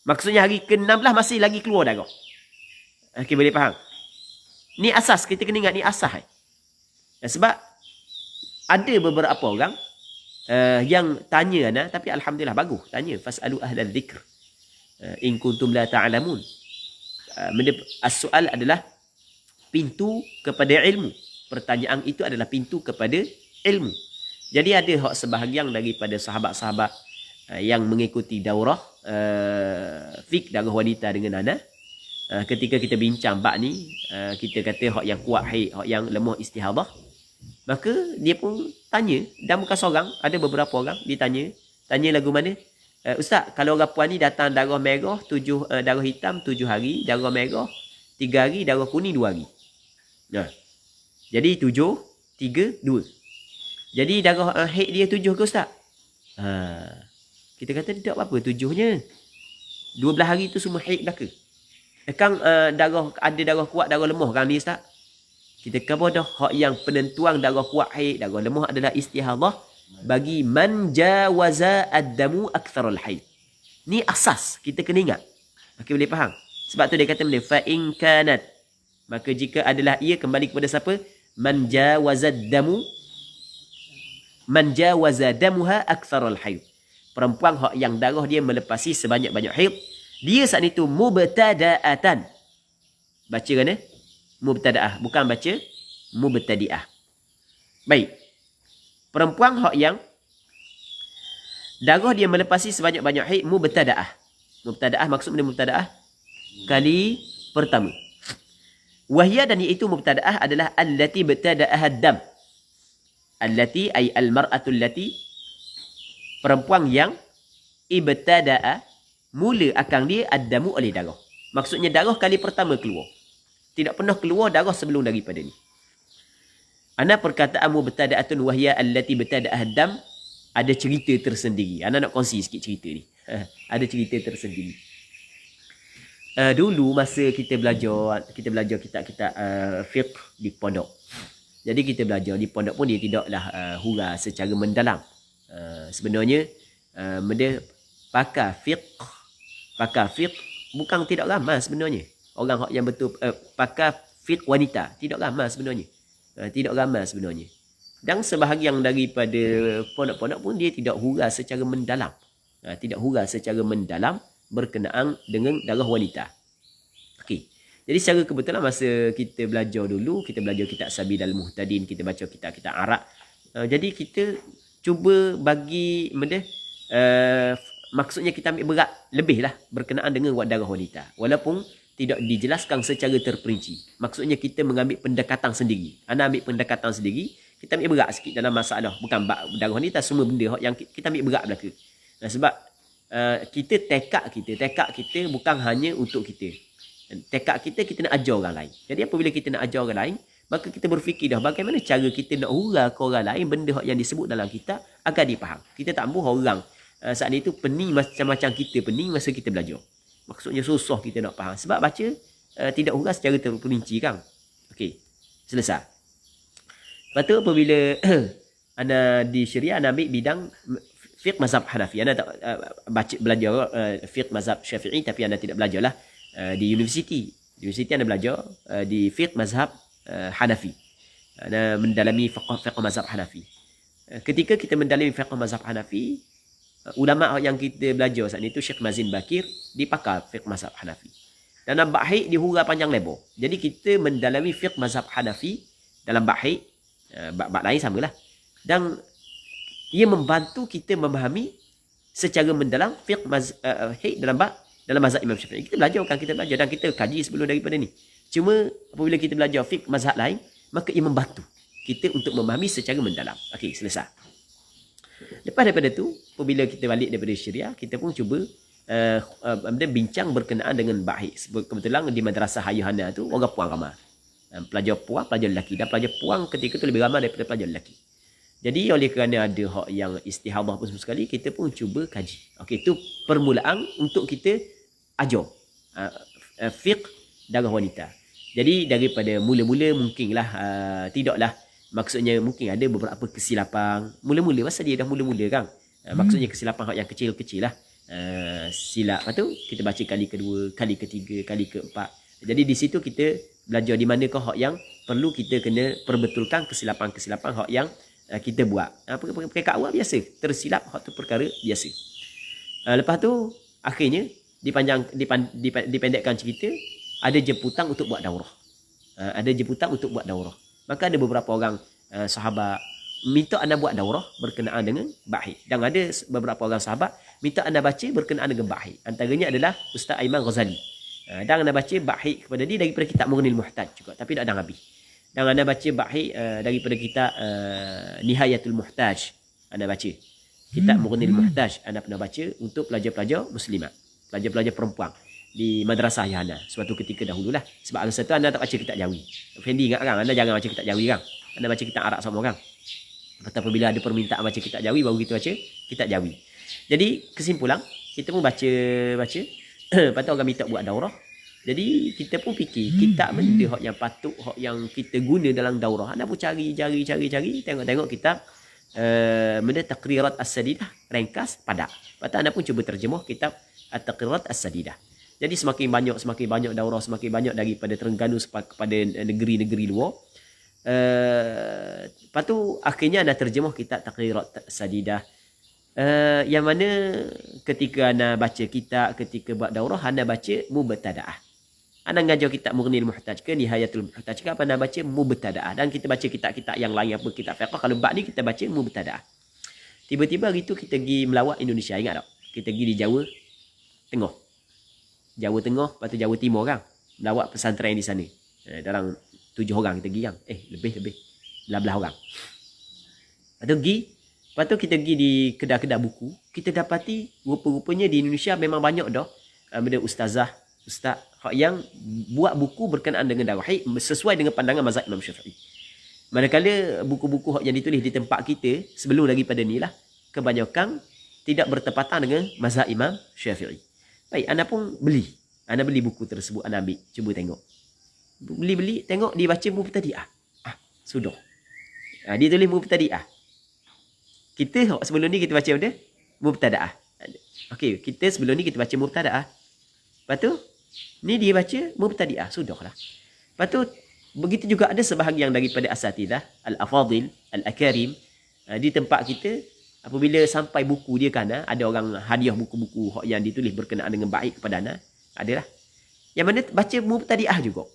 Maksudnya hari ke-16 masih lagi keluar darah. Okey, boleh faham? Ni asas, kita kena ingat ni asas. Sebab ada beberapa orang yang tanya Ana, tapi alhamdulillah bagus tanya, fasalu ahlal dzikr in kuntum la ta'lamun. As-soal adalah pintu kepada ilmu. Pertanyaan itu adalah pintu kepada ilmu. Jadi ada hak sebahagian daripada sahabat-sahabat yang mengikuti daurah fiqh darah wanita dengan Ana. Ketika kita bincang bab ni, kita kata hak yang kuat haid, hak yang lemah istihadah, maka dia pun tanya, dan bukan seorang, ada beberapa orang ditanya, tanya lagu mana? Ustaz, kalau orang puan ni datang darah merah, darah hitam 7 hari, darah merah 3 hari, darah kuning 2 hari. Nah. Jadi 7, 3, 2. Jadi darah haid dia 7 ke Ustaz? Kita kata tidak apa-apa 7-nya. 12 hari tu semua haid dah ke? Kang darah ada darah kuat, darah lemah kan ni Ustaz? Kita kata dah hak yang penentuan darah kuat haid, darah lemah adalah istihadah bagi man jawaza ad-damu aktsarul haid. Ni asas kita kena ingat. Okey, boleh faham? Sebab tu dia kata benda fa in kanat, maka jika adalah ia, kembali kepada siapa? Man jawaza damuha aktsarul haid. Perempuan hak yang darah dia melepasi sebanyak-banyak haid, dia saat itu mubtada'atan. Baca kan mubtada'ah, bukan baca mubtadi'ah. Baik. Perempuan hak yang darah dia melepasi sebanyak-banyak haid, mubtada'ah. Mubtada'ah maksud benda mubtada'ah kali pertama. Wahia, dan iaitu mubtada'ah adalah allati btada'aha ad-dam. Allati ay al-mar'atu allati, perempuan yang ibtada'a mula akan dia ad-damu oleh darah. Maksudnya darah kali pertama keluar. Tidak pernah keluar darah sebelum daripada ni. Ana perkataan mubtada'atun wahia allati btada'aha ad-dam ada cerita tersendiri. Ana nak kongsi sikit cerita ni. Ada cerita tersendiri. Dulu masa kita belajar kitab-kitab fiqh di pondok. Jadi kita belajar di pondok pun dia tidaklah hurah secara mendalam. Sebenarnya pakar fiqh bukan tidak ramai sebenarnya. Orang yang betul pakar fiqh wanita tidak ramai sebenarnya. Tidak ramai sebenarnya. Dan sebahagian daripada pondok-pondok pun dia tidak hurah secara mendalam. Tidak hurah secara mendalam berkenaan dengan darah wanita. Okey. Jadi secara kebetulan masa kita belajar dulu, kita belajar kitab Sabilal Muhtadin, kita baca kitab-kitab Arab. Jadi kita cuba bagi maksudnya kita ambil berat lebih lah berkenaan dengan darah wanita. Walaupun tidak dijelaskan secara terperinci. Maksudnya kita mengambil pendekatan sendiri. Anda ambil pendekatan sendiri, kita ambil berat sikit dalam masalah. Bukan darah wanita, semua benda yang kita ambil berat belaka. Sebab tekad kita bukan hanya untuk kita. Tekad kita nak ajar orang lain. Jadi apabila kita nak ajar orang lain, maka kita berfikir dah bagaimana cara kita nak hurah ke orang lain benda yang disebut dalam kitab agar dipaham. Kita tak mahu orang saat itu pening macam-macam kita pening masa kita belajar. Maksudnya susah kita nak faham. Sebab baca tidak hurah secara terperinci kan. Okey, selesai. Lepas tu apabila Ana di Syria, Ana ambil bidang fiqh mazhab Hanafi. Ana tak belajar fiqh mazhab Syafi'i, tapi Ana tidak belajarlah di universiti. Di universiti Ana belajar di fiqh mazhab Hanafi. Ana mendalami fiqh mazhab Hanafi. Ketika kita mendalami fiqh mazhab Hanafi, ulama yang kita belajar saat itu Syekh Mazin Bakir dipakar fiqh mazhab Hanafi. Dan dalam bab haid dihurah panjang lebar. Jadi kita mendalami fiqh mazhab Hanafi dalam bab haid, bab lain samalah. Dan ia membantu kita memahami secara mendalam fiqh haid dalam mazhab Imam Syafi'i. Kita belajar dan kita kaji sebelum daripada ni. Cuma apabila kita belajar fiqh mazhab lain, maka ia membantu kita untuk memahami secara mendalam. Okey, selesai. Lepas daripada tu, apabila kita balik daripada Syria, kita pun cuba bincang berkenaan dengan bab haid. Kebetulan di madrasah Ayuhana tu orang puan ramai. Pelajar puan, pelajar lelaki. Dan pelajar puan ketika tu lebih ramai daripada pelajar lelaki. Jadi oleh kerana ada hak yang istihadah pun semua sekali, kita pun cuba kaji. Okey, itu permulaan untuk kita ajar fiqh darah wanita. Jadi daripada mula-mula mungkinlah tidaklah, maksudnya mungkin ada beberapa kesilapan mula-mula, masa dia dah mula-mula kan. Maksudnya kesilapan yang kecil-kecil lah. Silap, lepas tu kita baca kali kedua, kali ketiga, kali keempat. Jadi di situ kita belajar di manakah hak yang perlu kita kena perbetulkan kesilapan-kesilapan hak yang kita buat. Peringkat awal biasa, tersilap hak tu perkara biasa. Lepas tu akhirnya dipendekkan cerita, ada jemputan untuk buat daurah. Maka ada beberapa orang sahabat minta anda buat daurah berkenaan dengan bahid. Dan ada beberapa orang sahabat minta anda baca berkenaan dengan bahid. Antaranya adalah Ustaz Aiman Ghazali. Dan anda baca bahid kepada dia daripada kitab Mughnil Muhtaj juga, tapi tak ada habis. Dan anda baca bahid daripada kitab Nihayatul Muhtaj. Anda baca kitab Mughnil Muhtaj, anda pernah baca untuk pelajar-pelajar muslimat, pelajar-pelajar perempuan di madrasah Yahana suatu ketika dahululah. Sebab masa tu anda tak baca kitab Jawi. Fendi ingat kan, anda jangan baca kitab Jawi kan. Anda baca kitab Arab sama orang. Lepas apabila ada permintaan baca kitab Jawi, baru kita baca kitab Jawi. Jadi kesimpulan, kita pun baca. Lepas tu orang minta buat daurah. Jadi kita pun fikir kitab benda hak yang patut, hak yang kita guna dalam daurah. Anda pun cari, tengok kitab benda Taqrirat As-Sadidah, ringkas padat. Lepas tu anda pun cuba terjemah kitab At-Taqrirat As-Sadidah. Jadi semakin banyak daurah, semakin banyak daripada Terengganu kepada negeri-negeri luar. Lepas tu akhirnya anda terjemah kitab Taqrirat As-Sadidah. Yang mana ketika anda baca kitab, ketika buat daurah, anda baca mubtada'ah. Anda ngajar kitab Mughnil Muhtaj ke Nihayatul Muhtaj ke apa, anda baca mubtada'ah. Dan kita baca kitab-kitab yang lain, apa kitab fiqh, kalau bab ni kita baca mubtada'ah. Tiba-tiba hari tu kita pergi melawat Indonesia, ingat tak? Kita pergi di Jawa Tengah. Lepas tu Jawa Timur kan. Melawat pesantren di sana. Dalam 7 orang kita pergi kan. Lebih. Belah-belah orang. Lepas tu kita pergi di kedai-kedai buku. Kita dapati rupa-rupanya di Indonesia memang banyak dah benda ustaz yang buat buku berkenaan dengan daurah sesuai dengan pandangan mazhab Imam Syafi'i. Manakala buku-buku yang ditulis di tempat kita sebelum daripada ni lah, kebanyakan tidak bertepatan dengan mazhab Imam Syafi'i. Baik, anda pun beli. Anda beli buku tersebut, anda ambil, cuba tengok. Beli, tengok dia baca mubtadi'ah. Sudah. Dia tulis mubtadi'ah. Kita sebelum ni kita baca apa dia? Mubtada'ah. Okey, kita sebelum ni kita baca mubtada'ah. Lepas tu, ni dia baca mubtadi'ah. Sudahlah. Lepas tu, begitu juga ada sebahagian daripada asatidah, al-afadil, al-akarim, di tempat kita, apabila sampai buku dia kan, ada orang hadiah buku-buku yang ditulis berkenaan dengan baik kepada anda, adalah yang mana baca mubtadi'ah juga.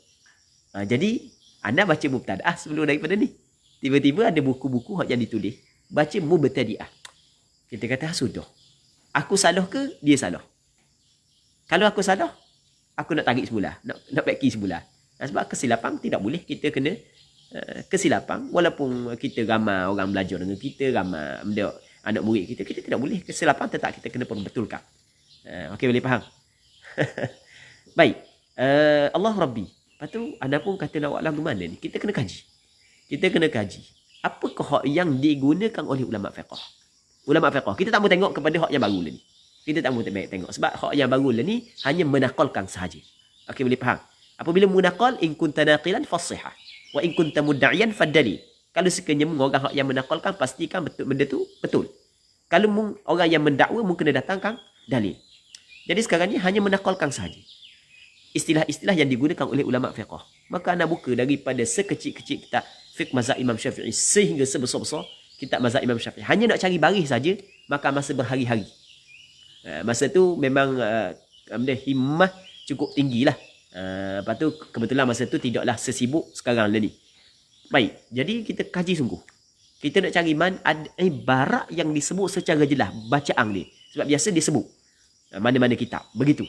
Jadi anda baca mubtadi'ah sebelum daripada ni, tiba-tiba ada buku-buku yang ditulis baca mubtadi'ah. Kita kata sudah, aku salah ke dia salah? Kalau aku salah, aku nak tarik sebelah, nak baki sebelah. Sebab kesilapan tidak boleh, kita kena kesilapan, walaupun kita ramai orang belajar dengan kita, ramai anak murid kita tidak boleh kesilapan, tetap kita kena perbetulkan. Okey, boleh faham? Baik. Allah Rabbi. Lepas tu anda pun kata nak buat lagu mana ni? Kita kena kaji. Apakah hak yang digunakan oleh ulama fiqh? Kita tak mau tengok kepada hak yang baru lah ni. Kita tak mau tengok sebab hak yang baru lah ni hanya menakalkan sahaja. Okey, boleh faham? Apabila munaqal, in kunta naqilan fasihah wa in kunta mudda'iyan fadali. Kalau sekiranya orang hak yang menakalkan, pastikan betul benda tu betul. Kalau orang yang mendakwa, mungkin kena datangkan dalil. Jadi sekarang ni hanya menakalkan sahaja istilah-istilah yang digunakan oleh ulama fiqh. Maka anda buka daripada sekecil-kecil kitab fiqh mazhab Imam Syafi'i sehingga sebesar-besar kitab mazhab Imam Syafi'i. Hanya nak cari baris saja, maka masa berhari-hari. Masa tu memang himmah cukup tinggilah. Lepas tu kebetulan masa tu tidaklah sesibuk sekarang lah ni. Baik, jadi kita kaji sungguh. Kita nak cari ibarat yang disebut secara jelas bacaan dia. Sebab biasa dia sebut mana-mana kitab. Begitu.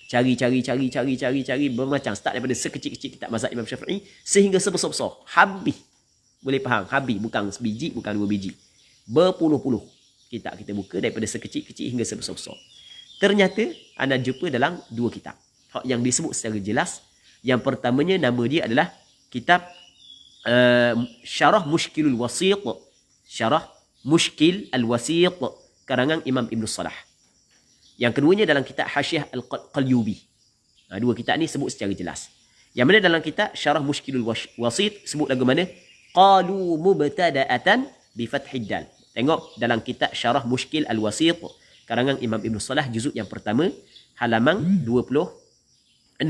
Cari bermacam. Start daripada sekecil-kecil kitab mazhab Imam Syafi'i sehingga sebesar-besar. Habis. Boleh faham? Habis. Bukan sebiji, bukan 2 biji. Berpuluh-puluh kitab kita buka daripada sekecil-kecil hingga sebesar-besar. Ternyata anda jumpa dalam 2 kitab. Hak yang disebut secara jelas. Yang pertamanya nama dia adalah kitab Syarah Mushkilul Wasiq. Syarah Mushkil Al-Wasiq karangan Imam Ibn Salah. Yang keduanya dalam kitab Hasyiah Al-Qalyubi. 2 kitab ni sebut secara jelas. Yang mana dalam kitab Syarah Mushkilul Wasit sebut lagu mana? Qalu mubtada'atan bi fathid dal. Tengok dalam kitab Syarah Mushkil Al-Wasit karangan Imam Ibn Salah juzuk yang pertama halaman 26.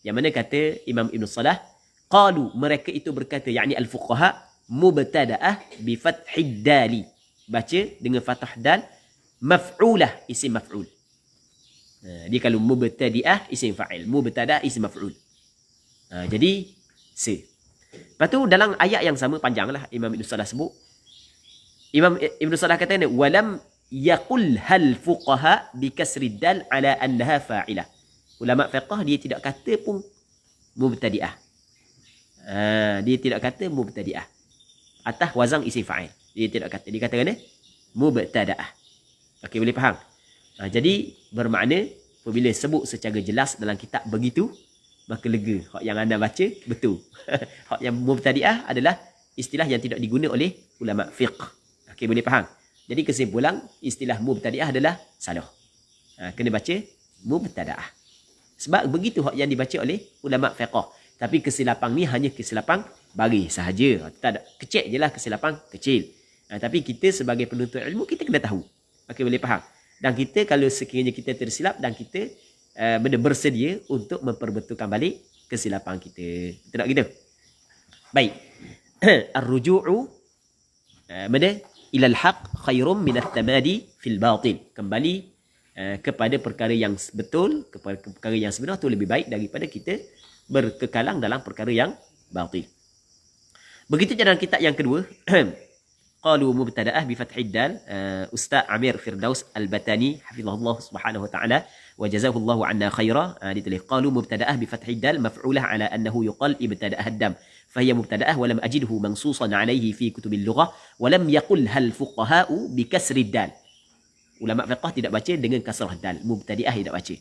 Yang mana kata Imam Ibn Salah, qalu, mereka itu berkata, yakni al-fuqaha, mubtada'ah bi fathid dali. Baca dengan fathah dal, maf'ulah isim maf'ul. Dia kalau mubtadi'ah isim fa'il, mubtada'ah isim maf'ul. Jadi C. Lepas tu dalam ayat yang sama panjanglah Imam Ibn Salah sebut. Imam Ibn Salah kata ni, walam yaqul hal fuqaha bi kasri dal ala annaha fa'ilah. Ulama fiqh dia tidak kata pun mubtadi'ah. Dia tidak kata mubtadi'ah. Atas wazan isim fa'il. Dia tidak kata. Dia kata kan mubtada'ah. Okey, boleh faham? Jadi bermakna apabila sebut secara jelas dalam kitab begitu, maka lega. Hak yang anda baca betul. Hak yang mubtadi'ah adalah istilah yang tidak diguna oleh ulama fiqh. Okey, boleh faham? Jadi kesimpulan istilah mubtadi'ah adalah salah. Kena baca mubtada'ah. Sebab begitu hak yang dibaca oleh ulama fiqh. Tapi kesilapan ni hanya kesilapan baris sahaja. Tak ada, kecil je lah kesilapan kecil. Tapi kita sebagai penuntut ilmu, kita kena tahu. Okey, boleh faham? Dan kita kalau sekiranya kita tersilap dan kita bersedia untuk memperbetulkan balik kesilapan kita. Betul tak gitu? Baik. Ar-ruju'u mana? Ilal haq khairum minat tamadi fil batil. Kembali kepada perkara yang betul, kepada perkara yang sebenar itu lebih baik daripada kita berkekalang dalam perkara yang batil. Begitu dalam kitab yang kedua, qalu mubtada'ah bi fathid dal, Ustaz Amir Firdaus Al-Batani hafizahullah subhanahu wa ta'ala wa jazahullahu anna khaira, ditulis qalu mubtada'ah bi fathid dal maf'ulah ala annahu yuqal ibtada'ah ad-dam فهي مبتدأه ولم أجده منصوصا عليه في كتب اللغة ولم يقلها الفقهاء بكسر الدال. Ulama fiqh tidak baca dengan kasrah dal, mubtadi'ah tidak baca.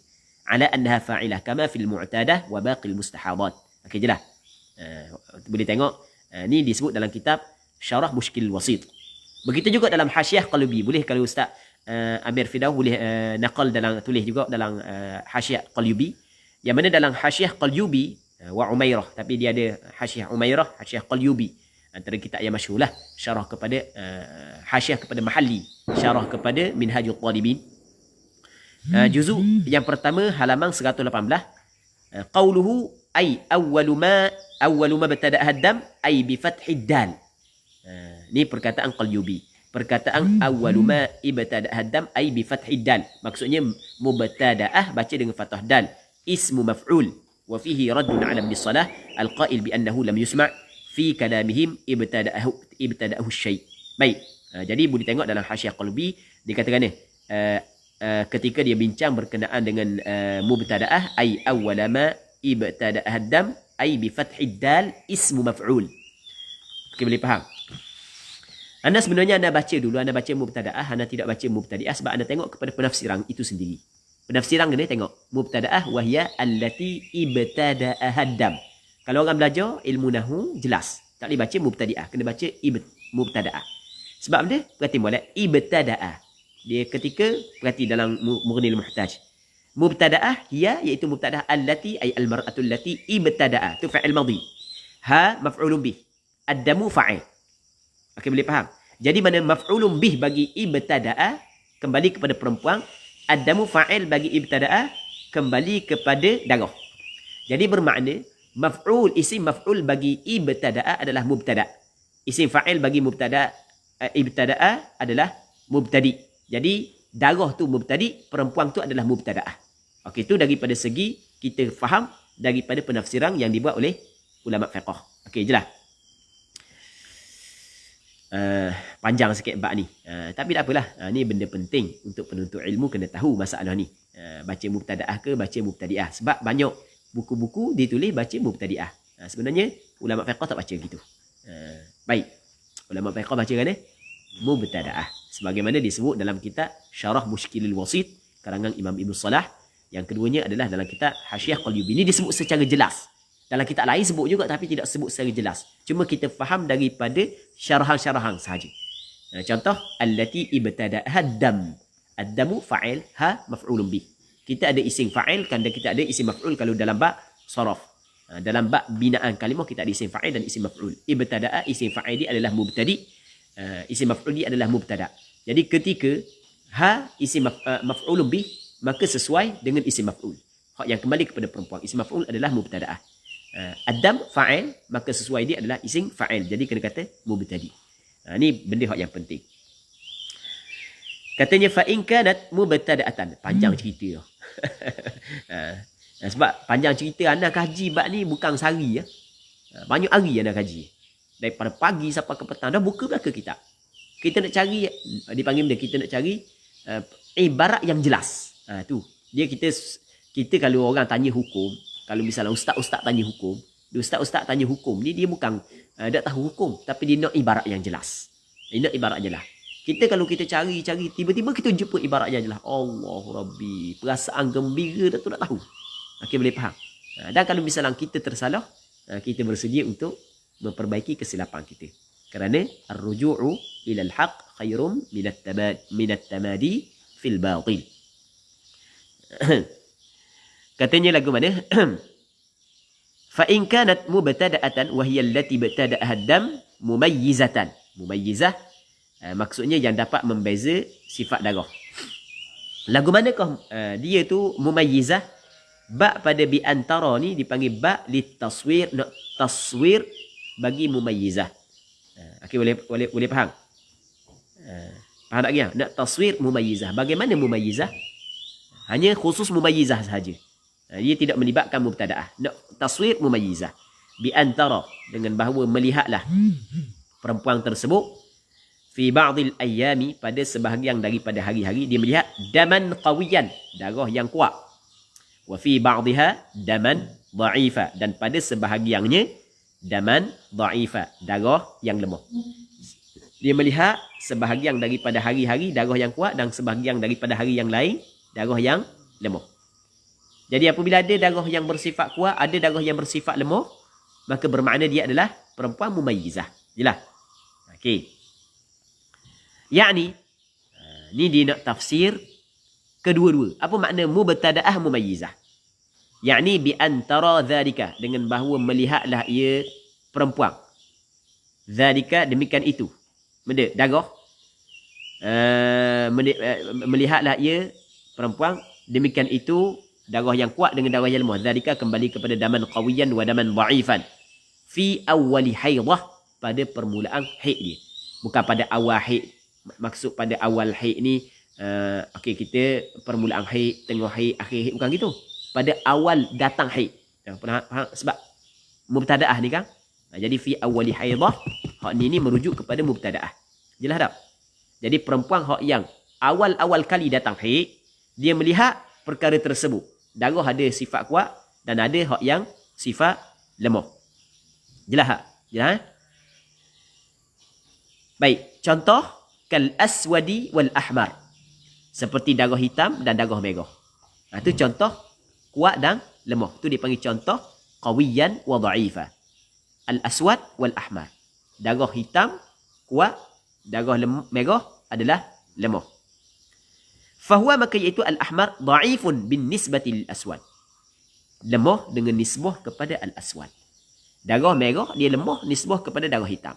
Ala annaha fa'ilah kama fil mu'tadah wa baqil mustahadat. Okey jelas. Boleh tengok ni disebut dalam kitab Syarah Mushkil Wasit. Begitu juga dalam Hasyiah Qalubi. Boleh kalau Ustaz Amir Firdaus boleh naqal dalam tulis juga dalam Hasyiah Qalubi. Yang mana dalam Hasyiah Qalubi wa Umairah, tapi dia ada Hasyiah Umairah, Hasyiah Qalyubi, antara kitab yang masyhurlah, syarah kepada Hasyiah kepada Mahalli, syarah kepada Minhajul Talibin. Juzuk yang pertama halaman 118. Qauluhu ay awwalu ma btada'a ad-dam ay bi fathid dal. Ni perkataan Qalyubi. Perkataan awwalu ma ibtada'a ad-dam ay bi fathid dal. Maksudnya mubtada'ah baca dengan fathah dal. Ismu maf'ul. وفيه رد على ابن الصلاح القائل بأنه لم يسمع في كلامهم ابتدأه الشيء. Baik. Jadi boleh tengok dalam Hasyiah Qalubi dikatakan ketika dia bincang berkenaan dengan mubtada'ah ay awwala ma ibtada'a ad-dam ay bi fathid dal ismu maf'ul. Okey, boleh faham? Anda sebenarnya anda baca dulu, anda baca mubtada'ah, anda tidak baca mubtadi'ah sebab anda tengok kepada penafsiran itu sendiri. Penafsiran kena tengok mubtada'ah wahya allati ibtada'ah ad-dam. Kalau orang belajar ilmu nahwu jelas, tak boleh baca mubtadi'ah, kena baca mubtada'ah. Sebab dia perhati molek ibtada'ah. Dia ketika perhati dalam Mughnil Muhtaj. Mubtada'ah hiya iaitu mubtada'ah allati ay al-mar'atu allati ibtada'ah, tu fa'il madhi. Ha maf'ulun bih. Ad-damu fa'il. Okey, boleh faham? Jadi mana maf'ulun bih bagi ibtada'ah kembali kepada perempuan, ad-damu fa'il bagi ibtada'ah kembali kepada darah. Jadi bermakna maf'ul, isim maf'ul bagi ibtada'ah adalah mubtada'. Isim fa'il bagi ibtada'ah adalah mubtadi'. Jadi darah tu mubtadi', perempuan tu adalah mubtada'ah. Okey, itu daripada segi kita faham daripada penafsiran yang dibuat oleh ulama fiqh. Okey, jelas. Panjang sikit bab ni. Tapi tak apalah. Ni benda penting untuk penuntut ilmu kena tahu masalah ni. Baca mubtada'ah ke baca mubtadi'ah. Sebab banyak buku-buku ditulis baca mubtadi'ah. Sebenarnya ulama fiqh tak baca gitu. Baik. Ulama fiqh baca kan mubtada'ah. Sebagaimana disebut dalam kitab Syarah Mushkilul Wasit karangan Imam Ibn Salah. Yang keduanya adalah dalam kitab Hasyiah Qalyubi. Ini disebut secara jelas. Dalam kitab lain sebut juga tapi tidak sebut secara jelas. Cuma kita faham daripada syarahan-syarahan sahaja. Contoh, allati ibtada'aha ad-dam. Ad-damu fa'il, ha maf'ulun bih. Kita ada isim fa'il, kita ada isim maf'ul kalau dalam bab saraf. Dalam bab binaan kalimah kita ada isim fa'il dan isim maf'ul. Ibtada'a isim fa'il dia adalah mubtadi, isim maf'ul dia adalah mubtada. Jadi ketika isim maf'ulun bih, maka sesuai dengan isim maf'ul. Hak yang kembali kepada perempuan. Isim maf'ul adalah mubtada'ah. Adam fa'il, maka sesuai dia adalah isim fa'il. Jadi kena kata mubtadi. Ni benda hak yang penting. Katanya fa in kanat mubtada'atan. Panjang cerita tu. Sebab panjang cerita anda kaji bab ni bukan sehari ya. Banyak hari anda kaji. Daripada pagi sampai ke petang dah buka belaka kitab. Kita nak cari, dipanggil benda kita nak cari ibarat yang jelas. Tu. Dia kita kalau orang tanya hukum, kalau misalnya ustaz-ustaz tanya hukum, ustaz-ustaz tanya hukum ni dia bukan tak tahu hukum, tapi dia nak ibarat yang jelas. Dia nak ibarat jelas. Kita kalau kita cari tiba-tiba kita jumpa ibarat yang jelas. Allah Rabbi, perasaan gembira dah tu nak tahu. Okey, boleh faham. Dan kalau misalnya kita tersalah, kita bersedia untuk memperbaiki kesilapan kita. Kerana ar-ruju'u ila al-haq khairum minat tamadi fil batil. Katanya lagu mana? Fa in kanat mubtada'atan wa hiya allati ibtada'aha ad-dam mumayyizatan. Mumayyizah maksudnya yang dapat membeza sifat darah. Lagu manakah dia tu mumayyizah? Ba pada bi antara ni dipanggil ba litaswir, nak taswir bagi mumayyizah. Okey, boleh faham? Faham tak dia? Nak taswir mumayyizah. Bagaimana mumayyizah? Hanya khusus mumayyizah sahaja. Dia tidak melibatkan mubtadaah. Nak taswir mumayyizah. Bi antara, dengan bahawa melihatlah perempuan tersebut fi ba'dil ayyami, pada sebahagian daripada hari-hari dia melihat daman qawiyan, darah yang kuat. Wa fi ba'dihha daman dha'ifa, dan pada sebahagiannya daman dha'ifa, darah yang lemah. Dia melihat sebahagian daripada hari-hari darah yang kuat, dan sebahagian daripada hari yang lain darah yang lemah. Jadi apabila ada darah yang bersifat kuat, ada darah yang bersifat lemah, maka bermakna dia adalah perempuan mumayyizah. Jelas? Okey. Yakni ni dia nak tafsir kedua-dua. Apa makna mubtada'ah mumayyizah? Yakni bi antara dzalika, dengan bahawa melihatlah ia perempuan. Dzalika, demikian itu. Benda darah. Melihatlah ia perempuan, demikian itu darah yang kuat dengan darah yang lemah. Dzalika kembali kepada daman qawiyan wa daman dha'ifan. Fi awwali haidah, pada permulaan haid dia. Bukan pada awal haid. Maksud pada awal haid ni okey, kita permulaan haid, tengah haid, akhir haid, bukan gitu. Pada awal datang haid. Faham? Sebab mubtadaah ni kan. Jadi fi awwali haidah, hak ni merujuk kepada mubtadaah. Jelas tak? Jadi perempuan hak yang awal-awal kali datang haid, dia melihat perkara tersebut. Darah ada sifat kuat dan ada hak yang sifat lemah. Jelas tak? Jelas? Baik, contoh kal aswadi wal ahmar. Seperti darah hitam dan darah merah. Itu contoh kuat dan lemah. Itu dipanggil contoh qawiyan wa dha'ifa. Al aswad wal ahmar. Darah hitam kuat, darah merah adalah lemah. Fahuwa, maka iaitu al ahmar dha'ifun bin nisbati lil aswad. Lemah dengan nisbah kepada al aswad. Darah merah dia lemah nisbah kepada darah hitam.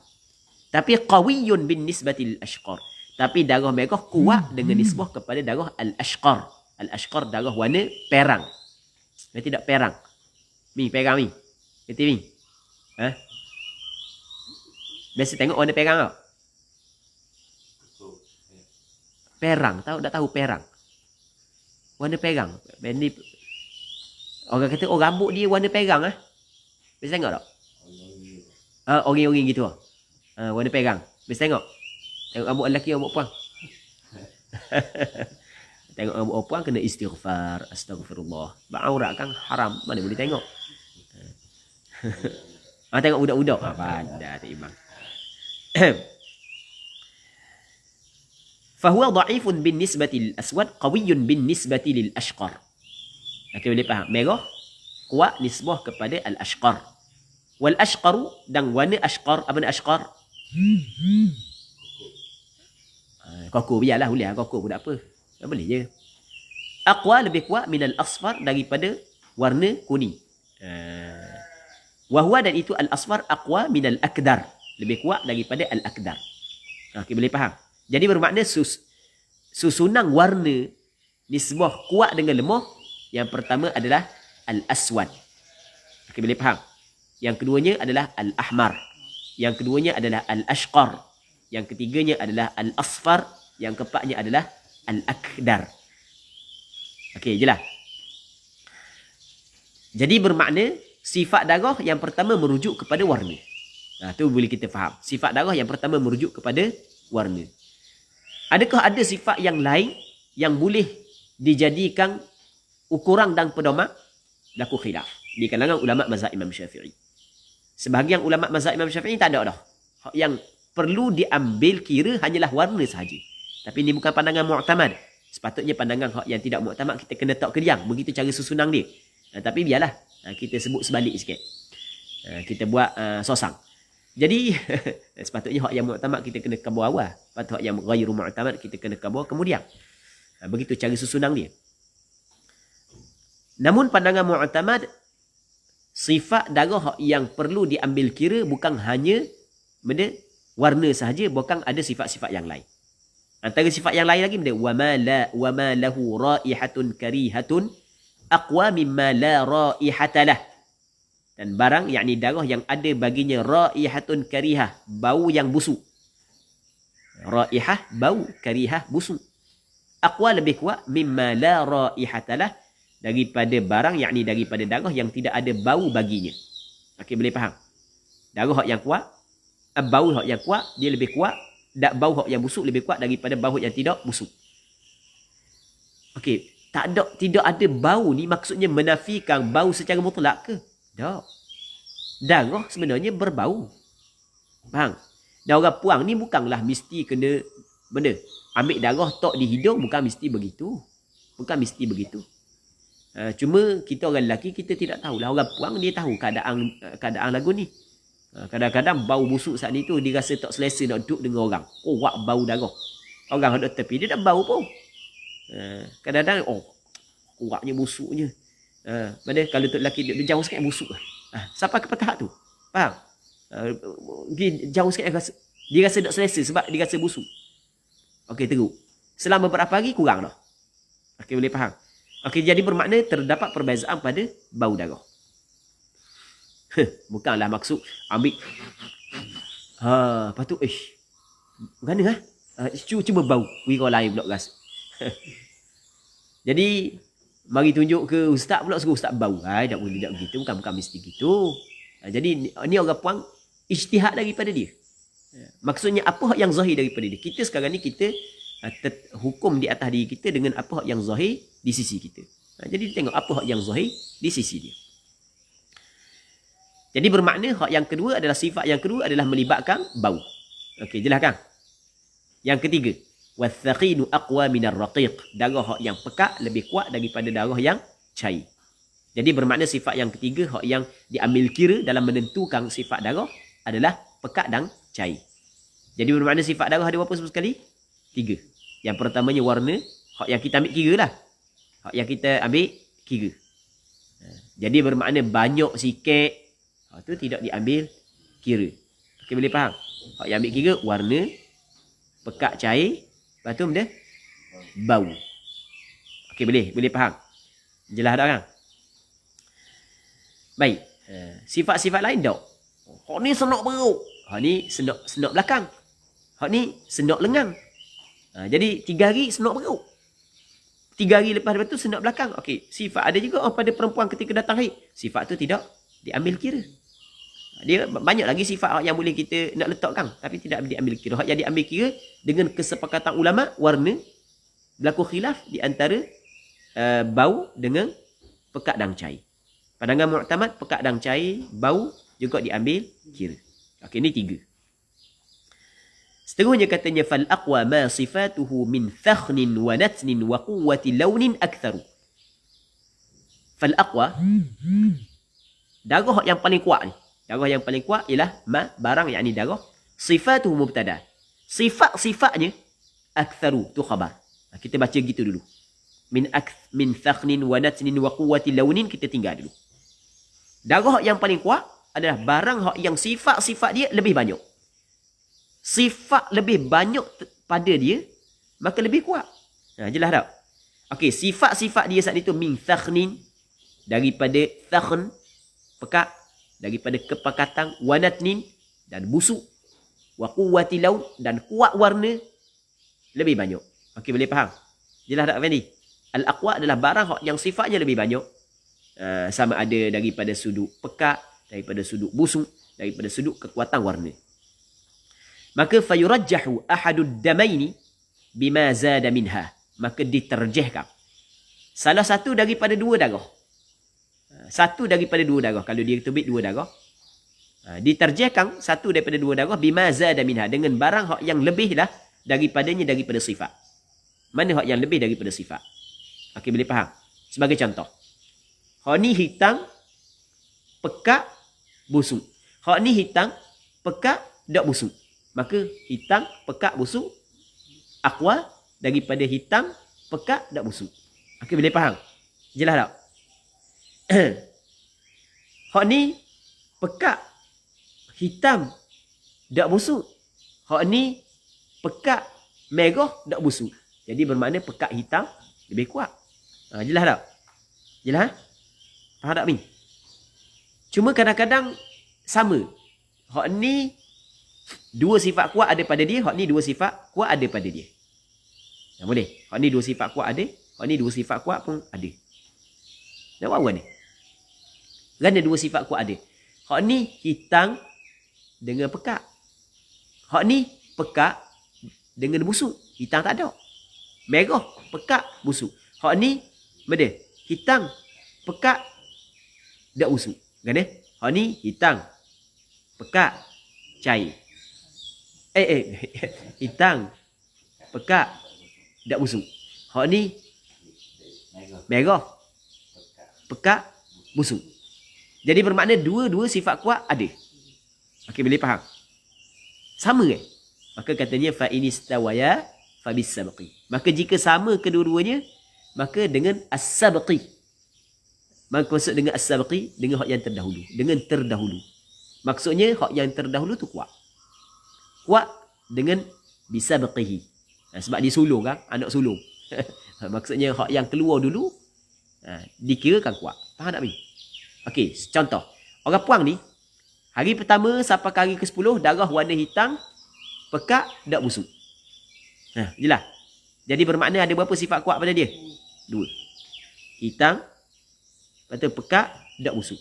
Tapi qawiyun bin nisbati lil ashqar. Tapi darah merah kuat dengan nisbah kepada darah al-ashqar. Al-ashqar darah warna perang. Tidak perang. Mi, perang mi. Kata mi. Biasa tengok warna perang tak? Perang, tahu tak tahu perang? Warna perang. Orang kata rambut dia warna perang Biasa tengok tak? Orang-orang gitu warna perang. Biasa tengok. Tengok rambut lelaki, rambut perempuan. Tengok rambut perempuan kena istighfar. Astagfirullah. Aurat kan haram. Mana boleh tengok. Tengok budak-budak. Pandai tak imbang. Fahuwa dha'ifun bin nisbati lil aswad, qawiyyun bin nisbati lil ashqar. Okey, boleh faham. Merah kuat nisbah kepada al ashqar. Wal ashqaru, dan warna ashqar. Apa nak ashqar? Koko biarlah, boleh koko pun tak apa. Tak boleh je. Aqwa, lebih kuat minal asfar, daripada warna kuning. Wahwa, dan itu al-asfar aqwa min al-akdar. Lebih kuat daripada al-akdar. Okay, boleh faham? Jadi bermakna susunan warna nisbah kuat dengan lemah. Yang pertama adalah al-aswad. Okay, boleh faham? Yang keduanya adalah al-ahmar. Yang keduanya adalah al-ashqar. Yang ketiganya adalah al-asfar. Yang keempatnya adalah al-akdar. Okey, jelas. Jadi bermakna sifat darah yang pertama merujuk kepada warna. Tu boleh kita faham. Sifat darah yang pertama merujuk kepada warna. Adakah ada sifat yang lain yang boleh dijadikan ukuran dan pedoman? Berlaku khilaf di kalangan ulama mazhab Imam Syafi'i. Sebahagian ulama mazhab Imam Syafi'i tak ada dah. Yang perlu diambil kira hanyalah warna sahaja. Tapi ini bukan pandangan mu'tamad. Sepatutnya pandangan yang tidak mu'tamad kita kena tak kediam. Begitu cara susunan dia. Tapi biarlah kita sebut sebalik sikit. Kita buat sosang. Jadi sepatutnya hak yang mu'tamad kita kena kabur awal. Patut hak yang ghairu mu'tamad kita kena kabur kemudian. Begitu cara susunan dia. Namun pandangan mu'tamad, sifat darah yang perlu diambil kira bukan hanya benda warna sahaja, bukan ada sifat-sifat yang lain. Antara sifat yang lain lagi benda wama lahu raihatun karihatun aqwa mimma la raihatalah. Dan barang yakni darah yang ada baginya raihatun karihah, bau yang busuk. Raihah bau, karihah busuk. Aqwa lebih kuat mimma la raihatalah, daripada barang yakni daripada darah yang tidak ada bau baginya. Okey, boleh faham? Darah yang kuat, bau yang kuat dia lebih kuat, bau yang busuk lebih kuat daripada bau yang tidak busuk. Okey, tidak ada bau ni maksudnya menafikan bau secara mutlak ke? Tak. Darah sebenarnya berbau. Faham? Dan orang puang ni bukanlah mesti kena benda ambil darah tok di hidung, bukan mesti begitu. Bukan mesti begitu. Cuma kita orang lelaki kita tidak tahulah. Orang puang dia tahu keadaan lagu ni. Kadang-kadang bau busuk saat ni tu dia rasa tak selesa nak duduk dengan orang. Oh, wak bau darah. Orang ada tepi dia tak bau pun. Kadang-kadang waknya busuknya. Mana kalau tu lelaki dia jauh sikit busuk. Sampai ke petahak tu. Faham? Dia jauh sikit dia rasa tak selesa sebab dia rasa busuk. Okey, teruk. Selama beberapa hari kurang dah. Okey, boleh faham? Okey, jadi bermakna terdapat perbezaan pada bau darah. Bukanlah maksud ambil lepas tu mana cuba bau wira lain pula gas. Jadi mari tunjuk ke ustaz pula, suruh ustaz bau. Tak boleh tak begitu, bukan mesti gitu. Jadi ni orang puang ijtihad daripada dia. Maksudnya apa yang zahir daripada dia. Kita sekarang ni kita hukum di atas diri kita dengan apa yang zahir di sisi kita. Jadi tengok apa yang zahir di sisi dia. Jadi bermakna hak yang kedua adalah sifat yang kedua adalah melibatkan bau. Okey, jelas kan? Yang ketiga, wathaqinu aqwa minar raqiq. Darah hak yang pekat lebih kuat daripada darah yang cair. Jadi bermakna sifat yang ketiga hak yang diambil kira dalam menentukan sifat darah adalah pekat dan cair. Jadi bermakna sifat darah ada berapa sekali? 3. Yang pertamanya warna, hak yang kita ambil kira lah. Hak yang kita ambil kira. Jadi bermakna banyak sikit, hak tu tidak diambil kira. Okey, boleh faham? Hak yang ambil kira warna, pekat cair, lepas tu benda bau. Okey, boleh faham? Jelas tak kan? Baik. Sifat-sifat lain tak? Hak ni senok perut. Hak ni senok belakang. Hak ni senok lengan. Jadi 3 hari senok perut. 3 hari lepas tu senok belakang. Okey, sifat ada juga pada perempuan ketika datang haid. Sifat tu tidak diambil kira. Dia banyak lagi sifat yang boleh kita nak letakkan tapi tidak diambil kira. Hak yang diambil kira dengan kesepakatan ulama, warna, berlaku khilaf di antara bau dengan pekat dan cair. Pandangan mu'tamad, pekat dan cair, bau juga diambil kira. Okey, ini 3. Seterusnya katanya fal aqwa ma sifatuhu min fakhnin wa natnin wa quwwati launin aktharu. Fal aqwa, darah yang paling kuat ni. Darah yang paling kuat ialah ma, barang yakni darah, sifatuhu mubtada. Sifat-sifatnya aktharu, tu khabar. Kita baca gitu dulu. Min fakhnin wa natnin wa quwwati launin kita tinggal dulu. Darah yang paling kuat adalah barang hak yang sifat-sifat dia lebih banyak. Sifat lebih banyak pada dia, maka lebih kuat. Jelas tak? Okey, sifat-sifat dia saat itu min thakhnin, daripada thakhn, pekat, daripada kepekatan, wanatnin, dan busuk, wa quwwati laun, dan kuat warna, lebih banyak. Okey, boleh faham? Jelas tak, Fendi? Al-aqwa adalah barang yang sifatnya lebih banyak. Sama ada daripada sudut pekat, daripada sudut busuk, daripada sudut kekuatan warna. Maka fayurajjahu ahadud damaini bima zada minha. Maka diterjehkan salah satu daripada dua darah. Satu daripada dua darah. Kalau dia tubik dua darah, diterjehkan satu daripada dua darah bima zada minha, dengan barang hak yang lebih lah daripadanya, daripada sifat. Mana hak yang lebih daripada sifat? Okey, boleh faham? Sebagai contoh, hak ni hitam, pekat, busuk. Hak ni hitam, pekat, tak busuk. Maka hitam, pekat, busuk, aqwa daripada hitam, pekat, tak busuk. Okey, boleh faham? Jelas tak? Hak ni pekat, hitam, tak busuk. Hak ni pekat, merah, tak busuk. Jadi bermakna pekat hitam lebih kuat. Jelas tak? Jelas? Faham tak, Min? Cuma kadang-kadang sama. Hak ni dua sifat kuat ada pada dia, hak ni dua sifat kuat ada pada dia. Boleh? Hak ni dua sifat kuat ada, hak ni dua sifat kuat pun ada. Nak buat apa ni? Kerana dua sifat kuat ada. Hak ni hitam dengan pekat. Hak ni pekat dengan busuk. Hitam tak ada. Merah, pekat, busuk. Hak ni beda. Hitam, pekat, tak busuk. Kan? Hak ni hitam, pekat, cair. Hitam, pekat, tak busuk. Hak ni merah, pekat, busuk. Jadi bermakna dua-dua sifat kuat ada. Okey, boleh faham? Sama kan? Maka katanya fa inistawaya fa bisabqi. Maka jika sama kedua-duanya, maka dengan as-sabqi. Maka maksud dengan as-sabqi, dengan hak yang terdahulu, dengan terdahulu. Maksudnya hak yang terdahulu tu kuat. Kuat dengan bisabqihi. Sebab dia sulung kan, anak sulung. Maksudnya hak yang keluar dulu dikirakan kuat. Faham tak, Min? Okey, contoh. Orang puang ni, hari pertama sampai ke hari ke-10, darah warna hitam, pekat, tak busuk. Jelas? Jadi bermakna ada berapa sifat kuat pada dia? Dua. Hitam, lepas tu pekat, tak busuk.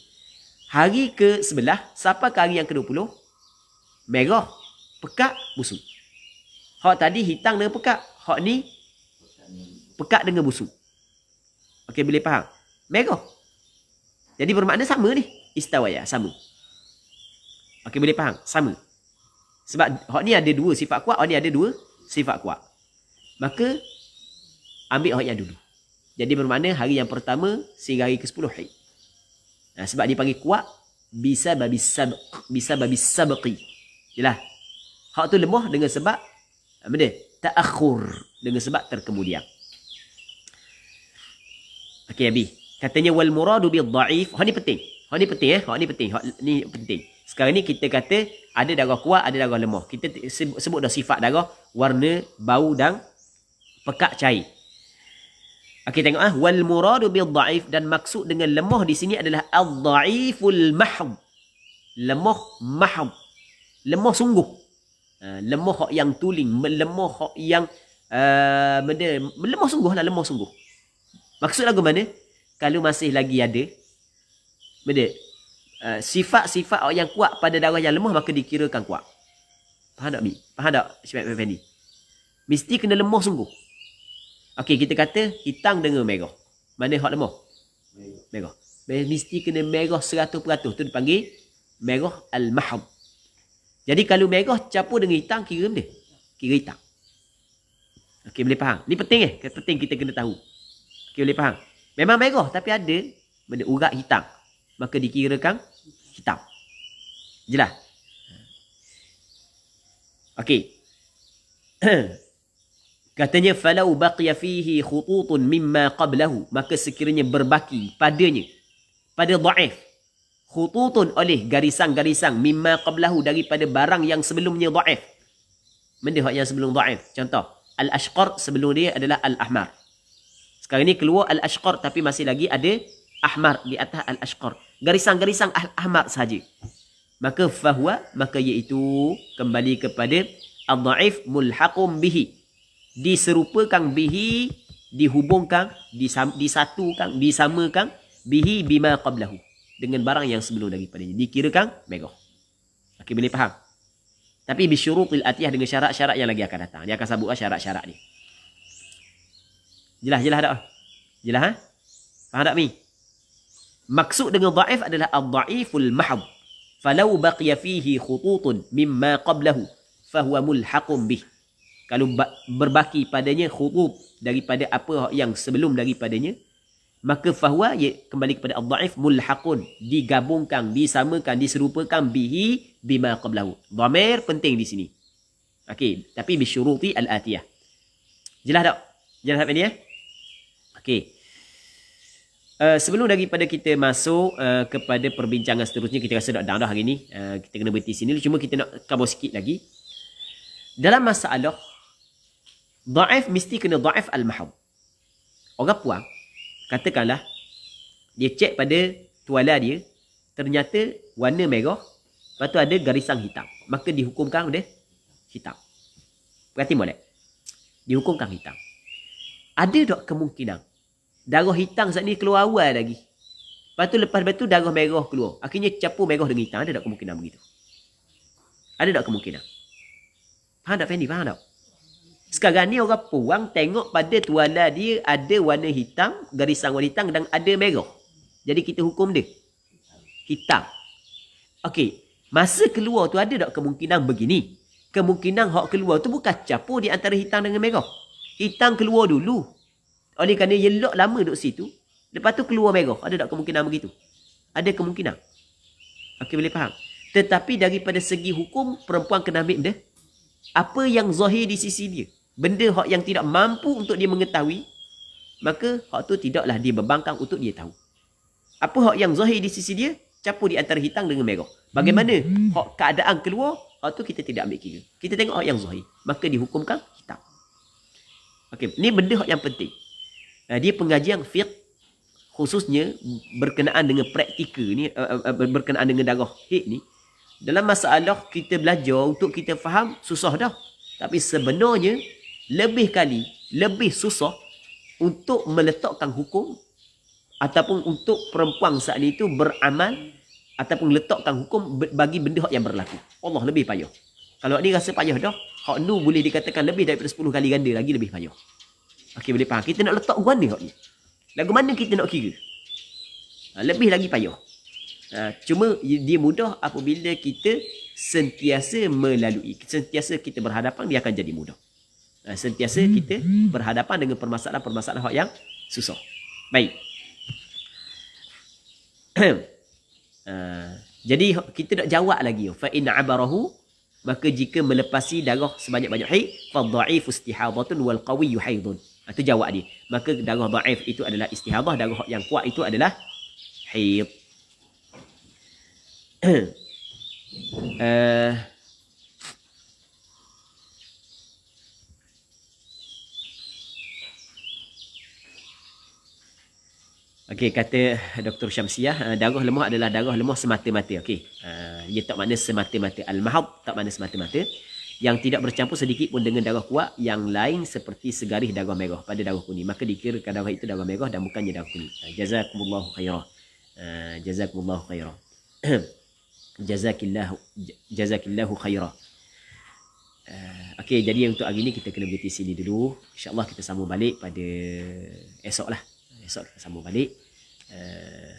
Hari ke-11 sampai ke hari yang ke-20, merah, pekat, busuk. Hak tadi hitam dengan pekat. Hak ni pekat dengan busuk. Okey, boleh faham? Merah. Jadi bermakna sama ni. Istawaya, sama. Okey, boleh faham? Sama. Sebab hak ni ada dua sifat kuat, hak ni ada dua sifat kuat. Maka ambil hak yang dulu. Jadi bermakna hari yang pertama sehingga hari ke-10 haid. Sebab dia panggil kuat bisa babis sabqi. Jelas. Hak tu lemah dengan sebab benda ta'akhur, dengan sebab terkemudian. Okey, Abi. Katanya wal muradu bil dhaif. Hak ni penting. Hak ni penting Hak ni penting. Hak ni penting. Sekarang ni kita kata ada darah kuat, ada darah lemah. Kita sebut dah sifat darah, warna, bau dan pekat cair. Okey, tengok wal muradu bil dhaif, dan maksud dengan lemah di sini adalah al-dhaiful mahd. Lemah mahd. Lemah sungguh. Lemah hak yang tuling, lemah hak yang lemah sungguh lah, lemah sungguh. Maksud lagu mana? Kalau masih lagi ada sifat-sifat yang kuat pada darah yang lemah, maka dikirakan kuat. Faham tak, Mi? Faham tak, Syed Effendi? Mesti kena lemah sungguh. Okey, kita kata hitam dengan merah. Mana hak lemah? Merah. Mesti kena merah 100%. Tu dipanggil merah al-mahd. Jadi kalau merah campur dengan hitam, kira benda? Kira hitam. Okey, boleh faham? Ni penting penting kita kena tahu. Okey, boleh faham? Memang merah tapi ada benda urat hitam, maka dikirakan hitam. Jelas? Okey. Katanya falau baqiya fihi khututun mimma qablahu, maka sekiranya berbaki padanya, pada dhaif, khututun oleh garisan-garisan mimma qablahu daripada barang yang sebelumnya dhaif. Benda yang sebelum dhaif. Contoh, al-ashqar sebelum dia adalah al-ahmar. Sekarang ni keluar al-ashqar tapi masih lagi ada ahmar di atas al-ashqar. Garisan-garisan ahmar sahaja. Maka fahuwa, maka iaitu kembali kepada al-dhaif mulhaqum bihi. Diserupakan bihi, dihubungkan, disatukan, disamakan bihi bima qablahu. Dengan barang yang sebelum daripadanya. Dikirakan megah. Okey, boleh faham? Tapi bisyurutil atiyah dengan syarat-syarat yang lagi akan datang. Dia akan sebutkan syarat-syarat ni. Jelas tak? Jelas ha? Faham tak mi? Maksud dengan dhaif adalah ad-dhaiful mahd. Falau baqiya fihi khututun mimma qablahu fahuwa mulhaqum bih. Kalau berbaki padanya khutut daripada apa yang sebelum daripadanya, maka fahuwa kembali kepada ad-dhaif mulhaqun, digabungkan, disamakan, diserupakan bihi bima qablahu. Dhamir penting di sini. Okey, tapi bisyuruti al-atiyah. Jelas tak? Jelas tak ni ya? Okey. Sebelum daripada kita masuk kepada perbincangan seterusnya, kita rasa dah hari ni. Kita kena berhenti sini. Cuma kita nak cover sikit lagi. Dalam masalah dhaif mesti kena dhaif al-mahd. Orang puang, katakanlah dia cek pada tuala dia, ternyata warna merah, lepas tu ada garisan hitam. Maka dihukumkan dia hitam. Berarti boleh? Dihukumkan hitam. Ada tak kemungkinan darah hitam saat ni keluar awal lagi, lepas tu darah merah keluar, akhirnya campur merah dengan hitam? Ada tak kemungkinan begitu? Ada tak kemungkinan? Faham tak Fendi? Faham tak? Sekarang ni orang puang tengok pada tuala dia ada warna hitam, garisan warna hitam dan ada merah. Jadi kita hukum dia hitam. Okey, masa keluar tu ada tak kemungkinan begini? Kemungkinan hak keluar tu bukan campur di antara hitam dengan merah. Hitam keluar dulu. Oleh kerana yelok lama duduk situ, lepas tu keluar merah. Ada tak kemungkinan begitu? Ada kemungkinan. Okey, boleh faham? Tetapi daripada segi hukum, perempuan kena ambil benda apa yang zahir di sisi dia. Benda hak yang tidak mampu untuk dia mengetahui, maka hak tu tidaklah dia bebankan untuk dia tahu. Apa hak yang zahir di sisi dia, campur di antara hitam dengan merah. Bagaimana hak keadaan keluar, hak tu kita tidak ambil kira. Kita tengok hak yang zahir, maka dihukumkan hitam. Okey, ni benda hak yang penting. Dia pengajian fiqh khususnya berkenaan dengan praktikal ni, berkenaan dengan darah haid ni. Dalam masalah kita belajar untuk kita faham, susah dah. Tapi sebenarnya lebih susah untuk meletakkan hukum ataupun untuk perempuan saat itu beramal ataupun letakkan hukum bagi benda yang berlaku. Allah, lebih payah. Kalau ni rasa payah dah, hak nu boleh dikatakan lebih daripada 10 kali ganda lagi lebih payah. Okey, boleh faham? Kita nak letak mana hak ni? Lagu mana kita nak kira? Lebih lagi payah. Cuma dia mudah apabila kita sentiasa melalui, sentiasa kita berhadapan, dia akan jadi mudah. Sentiasa kita berhadapan dengan permasalahan-permasalahan yang susah. Baik. Jadi kita nak jawab lagi. Fa in abarahu, maka jika melepasi darah sebanyak-banyak haid, fa dha'ifu istihadatun wal qawiyyu haidun. Itu jawab dia. Maka darah dhaif itu adalah istihadah, darah yang kuat itu adalah haid. Okey, kata Dr. Syamsiah, darah lemah adalah darah lemah semata-mata. Okey. Ia tak makna semata-mata. Al-mahad tak makna semata-mata. Yang tidak bercampur sedikit pun dengan darah kuat yang lain seperti segaris darah merah pada darah kuning. Maka dikirakan darah itu darah merah dan bukannya darah kuning. Jazakumullahu khairah. Jazakumullahu khairah. Jazakillahu khairah. Okey, jadi untuk hari ni kita kena berhenti sini dulu. InsyaAllah kita sambung balik pada esok lah. Esok kita sambung balik.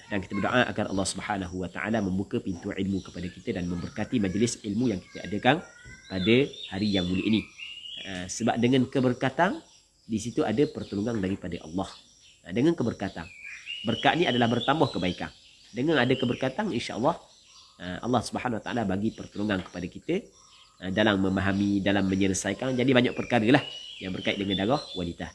Dan kita berdoa agar Allah Subhanahu wa taala membuka pintu ilmu kepada kita dan memberkati majlis ilmu yang kita adakan pada hari yang mulia ini. Sebab dengan keberkatan di situ ada pertolongan daripada Allah. Dengan keberkatan, berkat ni adalah bertambah kebaikan. Dengan ada keberkatan, insya-Allah Allah Subhanahu wa taala bagi pertolongan kepada kita dalam memahami, dalam menyelesaikan. Jadi banyak perkara lah yang berkait dengan darah wanita.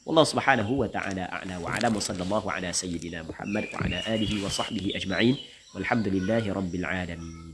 Wallahu subhanahu wa ta'ala a'la wa a'lam wa sallallahu ala sayyidina Muhammad wa ala alihi wa sahbihi ajma'in. Walhamdulillahi rabbil alamin.